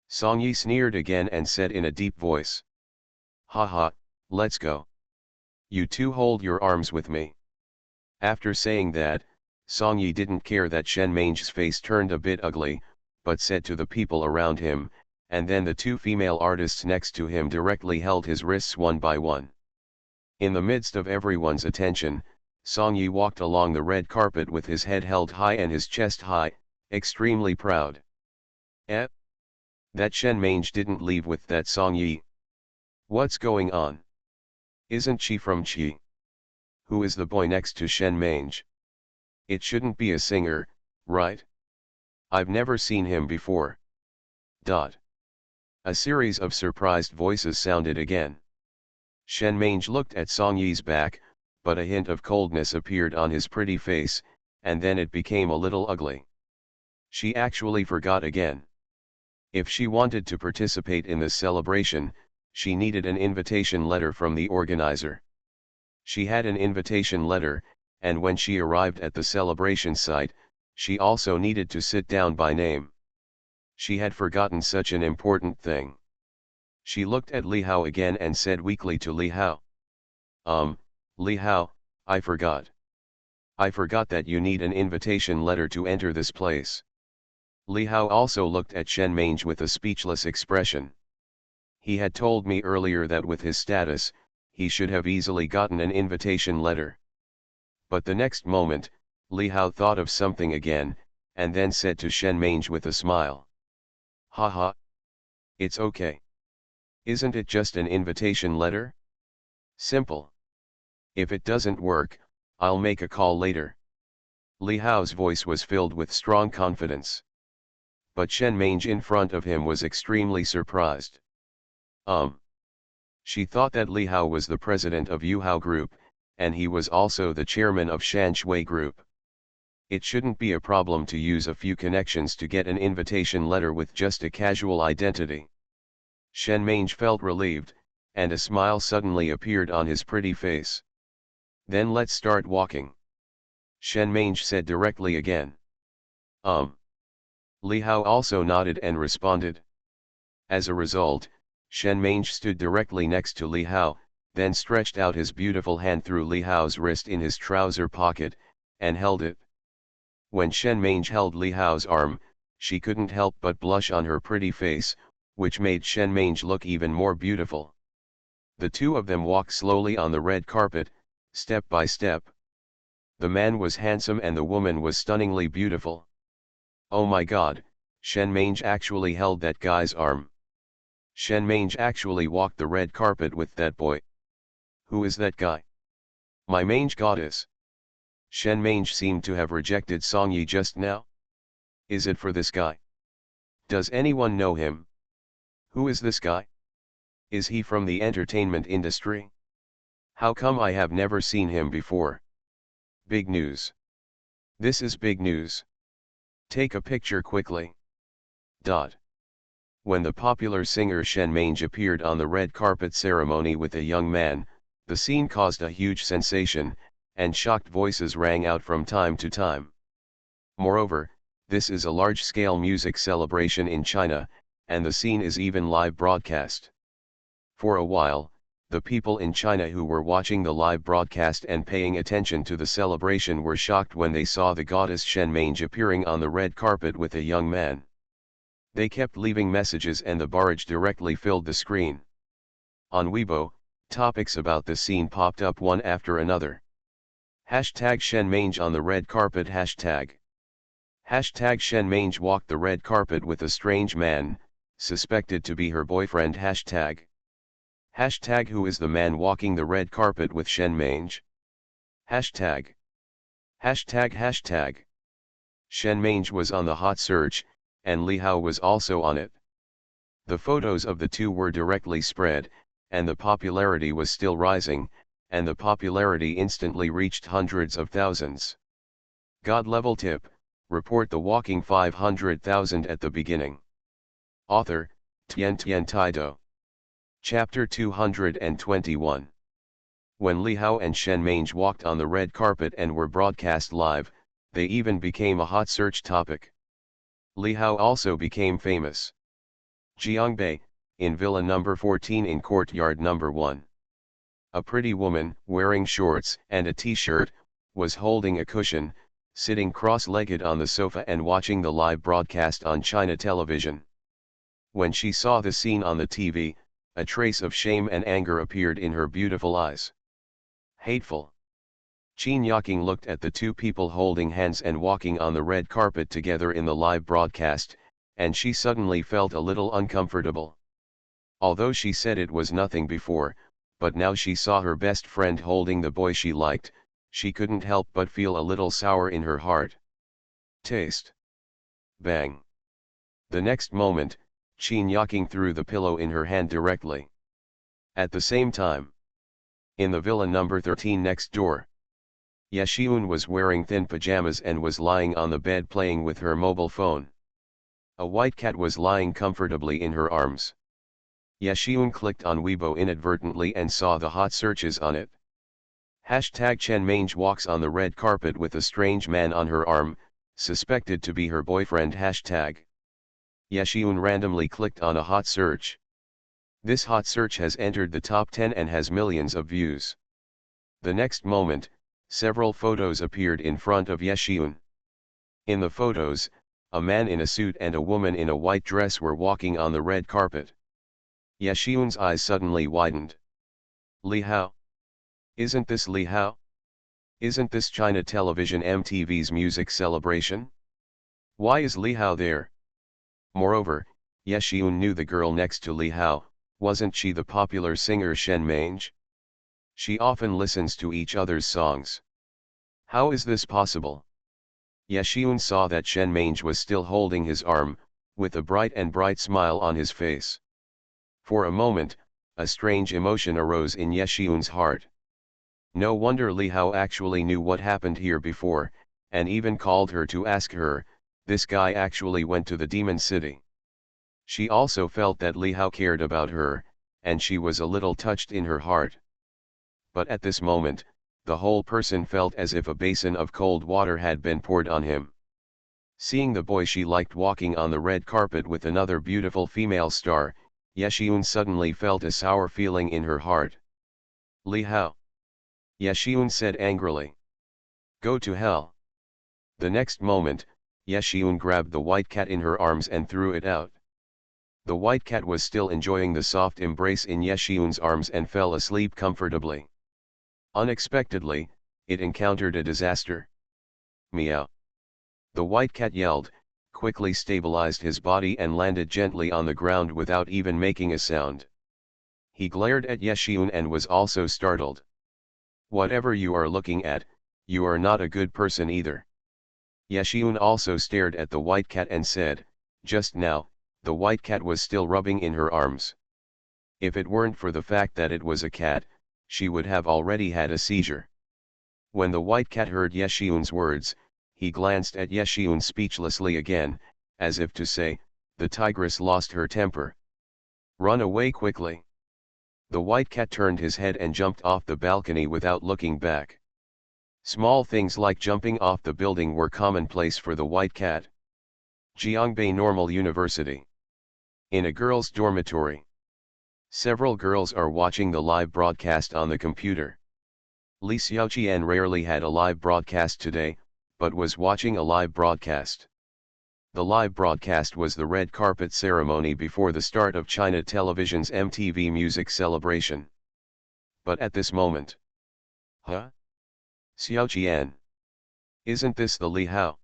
Speaker 1: Song Yi sneered again and said in a deep voice. Haha, let's go. You two hold your arms with me. After saying that, Song Yi didn't care that Shen Meng's face turned a bit ugly, but said to the people around him, and then the two female artists next to him directly held his wrists one by one. In the midst of everyone's attention, Song Yi walked along the red carpet with his head held high and his chest high, extremely proud. Eh? That Shen Meng didn't leave with that Song Yi. What's going on? Isn't she from Qi? Who is the boy next to Shen Meng? It shouldn't be a singer, right? I've never seen him before. A series of surprised voices sounded again. Shen Meng looked at Song Yi's back, but a hint of coldness appeared on his pretty face, and then it became a little ugly. She actually forgot again. If she wanted to participate in this celebration, she needed an invitation letter from the organizer. She had an invitation letter, and when she arrived at the celebration site, she also needed to sit down by name. She had forgotten such an important thing. She looked at Li Hao again and said weakly to Li Hao. Li Hao, I forgot. I forgot that you need an invitation letter to enter this place. Li Hao also looked at Shen Meng with a speechless expression. He had told me earlier that with his status, he should have easily gotten an invitation letter. But the next moment, Li Hao thought of something again, and then said to Shen Meng with a smile. Haha. It's okay. Isn't it just an invitation letter? Simple. If it doesn't work, I'll make a call later. Li Hao's voice was filled with strong confidence. But Shen Meng in front of him was extremely surprised. She thought that Li Hao was the president of Yu Hao Group, and he was also the chairman of Shan Shui Group. It shouldn't be a problem to use a few connections to get an invitation letter with just a casual identity. Shen Meng felt relieved, and a smile suddenly appeared on his pretty face. Then let's start walking. Shen Meng said directly again. Li Hao also nodded and responded. As a result, Shen Meng stood directly next to Li Hao, then stretched out his beautiful hand through Li Hao's wrist in his trouser pocket, and held it. When Shen Meng held Li Hao's arm, she couldn't help but blush on her pretty face, which made Shen Meng look even more beautiful. The two of them walked slowly on the red carpet, step by step. The man was handsome and the woman was stunningly beautiful. Oh my god, Shen Meng actually held that guy's arm. Shen Meng actually walked the red carpet with that boy. Who is that guy? My mange goddess. Shen Meng seemed to have rejected Song Yi just now. Is it for this guy? Does anyone know him? Who is this guy? Is he from the entertainment industry? How come I have never seen him before? Big news. This is big news. Take a picture quickly. When the popular singer Shen Meng appeared on the red carpet ceremony with a young man, the scene caused a huge sensation, and shocked voices rang out from time to time. Moreover, this is a large-scale music celebration in China, and the scene is even live broadcast. For a while, the people in China who were watching the live broadcast and paying attention to the celebration were shocked when they saw the goddess Shen Meng appearing on the red carpet with a young man. They kept leaving messages and the barrage directly filled the screen. On Weibo, topics about the scene popped up one after another. Hashtag Shen Meng on the red carpet Hashtag Shen Meng walked the red carpet with a strange man, suspected to be her boyfriend Hashtag Who is the man walking the red carpet with Shen Meng? Hashtag Shen Meng was on the hot search, and Li Hao was also on it. The photos of the two were directly spread, and the popularity was still rising, and the popularity instantly reached hundreds of thousands. God level tip, report the walking 500,000 at the beginning. Author, Tian Tian Taido. Chapter 221. When Li Hao and Shen Mange walked on the red carpet and were broadcast live, they even became a hot search topic. Li Hao also became famous. Jiangbei, in Villa number 14 in Courtyard number 1. A pretty woman, wearing shorts and a t-shirt, was holding a cushion, sitting cross-legged on the sofa and watching the live broadcast on China television. When she saw the scene on the TV, a trace of shame and anger appeared in her beautiful eyes. Hateful. Qin Yaking looked at the two people holding hands and walking on the red carpet together in the live broadcast, and she suddenly felt a little uncomfortable. Although she said it was nothing before, but now she saw her best friend holding the boy she liked, she couldn't help but feel a little sour in her heart. Taste. Bang. The next moment, Qin Yaking threw the pillow in her hand directly. At the same time, in the villa number 13 next door, Ye Xiun was wearing thin pajamas and was lying on the bed playing with her mobile phone. A white cat was lying comfortably in her arms. Ye Xiun clicked on Weibo inadvertently and saw the hot searches on it. Hashtag Chen Mange walks on the red carpet with a strange man on her arm, suspected to be her boyfriend. Hashtag. Ye Xiun randomly clicked on a hot search. This hot search has entered the top 10 and has millions of views. The next moment, several photos appeared in front of Ye Xiun. In the photos, a man in a suit and a woman in a white dress were walking on the red carpet. Ye Xiun's eyes suddenly widened. Li Hao? Isn't this Li Hao? Isn't this China Television MTV's music celebration? Why is Li Hao there? Moreover, Ye Xiun knew the girl next to Li Hao. Wasn't she the popular singer Shen Mange? She often listens to each other's songs. How is this possible? Ye Xiun saw that Shen Mange was still holding his arm, with a bright smile on his face. For a moment, a strange emotion arose in Ye Xiun's heart. No wonder Li Hao actually knew what happened here before, and even called her to ask her. This guy actually went to the Demon City. She also felt that Li Hao cared about her, and she was a little touched in her heart. But at this moment, the whole person felt as if a basin of cold water had been poured on him. Seeing the boy she liked walking on the red carpet with another beautiful female star, Ye Xiun suddenly felt a sour feeling in her heart. Li Hao. Ye Xiun said angrily. Go to hell. The next moment, Ye Xiun grabbed the white cat in her arms and threw it out. The white cat was still enjoying the soft embrace in Ye Xiun's arms and fell asleep comfortably. Unexpectedly, it encountered a disaster. Meow. The white cat yelled, quickly stabilized his body and landed gently on the ground without even making a sound. He glared at Ye Xiun and was also startled. Whatever you are looking at, you are not a good person either. Ye Xiun also stared at the white cat and said, just now, the white cat was still rubbing in her arms. If it weren't for the fact that it was a cat, she would have already had a seizure. When the white cat heard Ye Xiun's words, he glanced at Ye Xiun speechlessly again, as if to say, the tigress lost her temper. Run away quickly. The white cat turned his head and jumped off the balcony without looking back. Small things like jumping off the building were commonplace for the white cat. Jiangbei Normal University. In a girls' dormitory. Several girls are watching the live broadcast on the computer. Li Xiaoqian rarely had a live broadcast today, but was watching a live broadcast. The live broadcast was the red carpet ceremony before the start of China Television's MTV music celebration. But at this moment. Huh? Xiaoqian. Isn't this the Li Hao?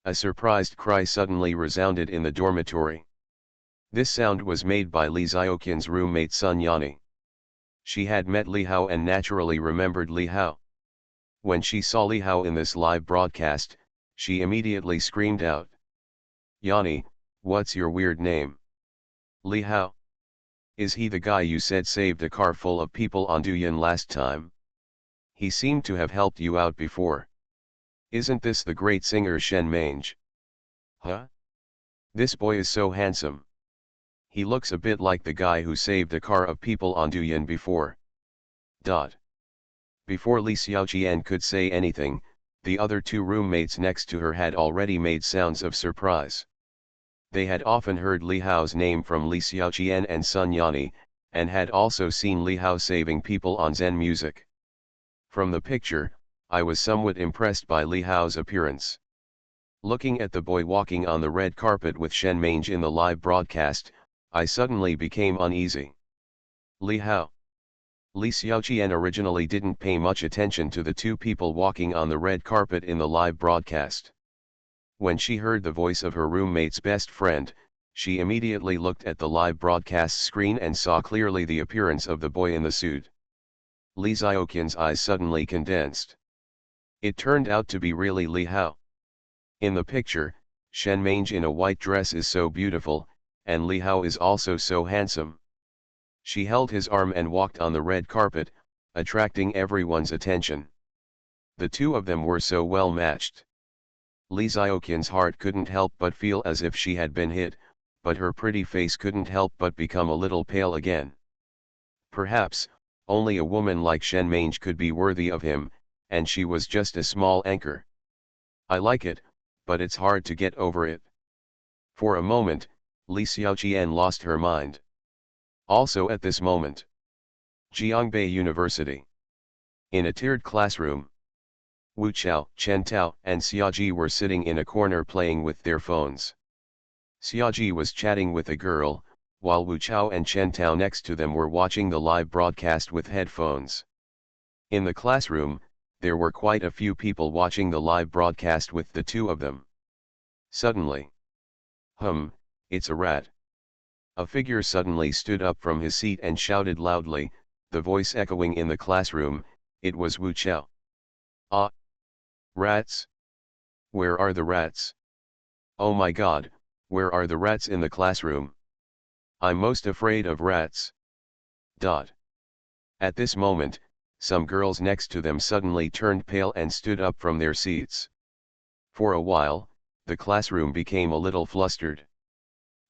Speaker 1: A surprised cry suddenly resounded in the dormitory. This sound was made by Li Xiaoqian's roommate Sun Yani. She had met Li Hao and naturally remembered Li Hao. When she saw Li Hao in this live broadcast, she immediately screamed out. Yani, what's your weird name? Li Hao? Is he the guy you said saved a car full of people on Duyan last time? He seemed to have helped you out before. Isn't this the great singer Shen Mange? Huh? This boy is so handsome. He looks a bit like the guy who saved a car of people on Duyan before. Before Li Xiaoqian could say anything, the other two roommates next to her had already made sounds of surprise. They had often heard Li Hao's name from Li Xiaoqian and Sun Yani, and had also seen Li Hao saving people on Zen Music. From the picture, I was somewhat impressed by Li Hao's appearance. Looking at the boy walking on the red carpet with Shen Mange in the live broadcast, I suddenly became uneasy. Li Hao. Li Xiaoqian originally didn't pay much attention to the two people walking on the red carpet in the live broadcast. When she heard the voice of her roommate's best friend, she immediately looked at the live broadcast screen and saw clearly the appearance of the boy in the suit. Li Xiaoqian's eyes suddenly condensed. It turned out to be really Li Hao. In the picture, Shen Mange in a white dress is so beautiful, and Li Hao is also so handsome. She held his arm and walked on the red carpet, attracting everyone's attention. The two of them were so well matched. Li Xiaoqian's heart couldn't help but feel as if she had been hit, but her pretty face couldn't help but become a little pale again. Perhaps, only a woman like Shen Mange could be worthy of him, and she was just a small anchor. I like it, but it's hard to get over it. For a moment, Li Xiaoqian lost her mind. Also at this moment, Jiangbei University. In a tiered classroom, Wu Chao, Chen Tao, and Xiaoji were sitting in a corner playing with their phones. Xiaoji was chatting with a girl, while Wu Chao and Chen Tao next to them were watching the live broadcast with headphones. In the classroom, there were quite a few people watching the live broadcast with the two of them. Suddenly, it's a rat. A figure suddenly stood up from his seat and shouted loudly, the voice echoing in the classroom. It was Wu Chao. Ah! Rats? Where are the rats? Oh my God, where are the rats in the classroom? I'm most afraid of rats. At this moment, some girls next to them suddenly turned pale and stood up from their seats. For a while, the classroom became a little flustered.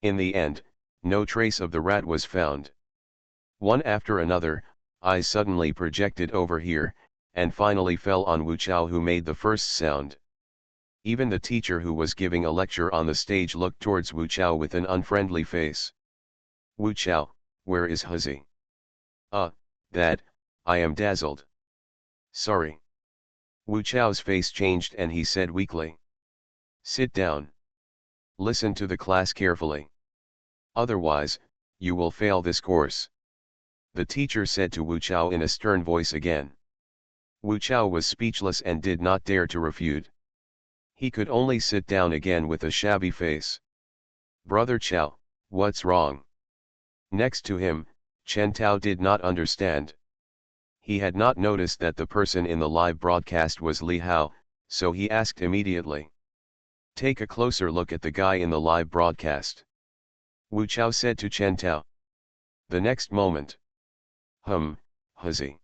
Speaker 1: In the end, no trace of the rat was found. One after another, eyes suddenly projected over here, and finally fell on Wu Chao, who made the first sound. Even the teacher who was giving a lecture on the stage looked towards Wu Chao with an unfriendly face. Wu Chao, where is Huzi? That, I am dazzled. Sorry. Wu Chao's face changed and he said weakly. Sit down. Listen to the class carefully. Otherwise, you will fail this course. The teacher said to Wu Chao in a stern voice again. Wu Chao was speechless and did not dare to refute. He could only sit down again with a shabby face. Brother Chao, what's wrong? Next to him, Chen Tao did not understand. He had not noticed that the person in the live broadcast was Li Hao, so he asked immediately. Take a closer look at the guy in the live broadcast. Wu Chao said to Chen Tao. The next moment. Huzi.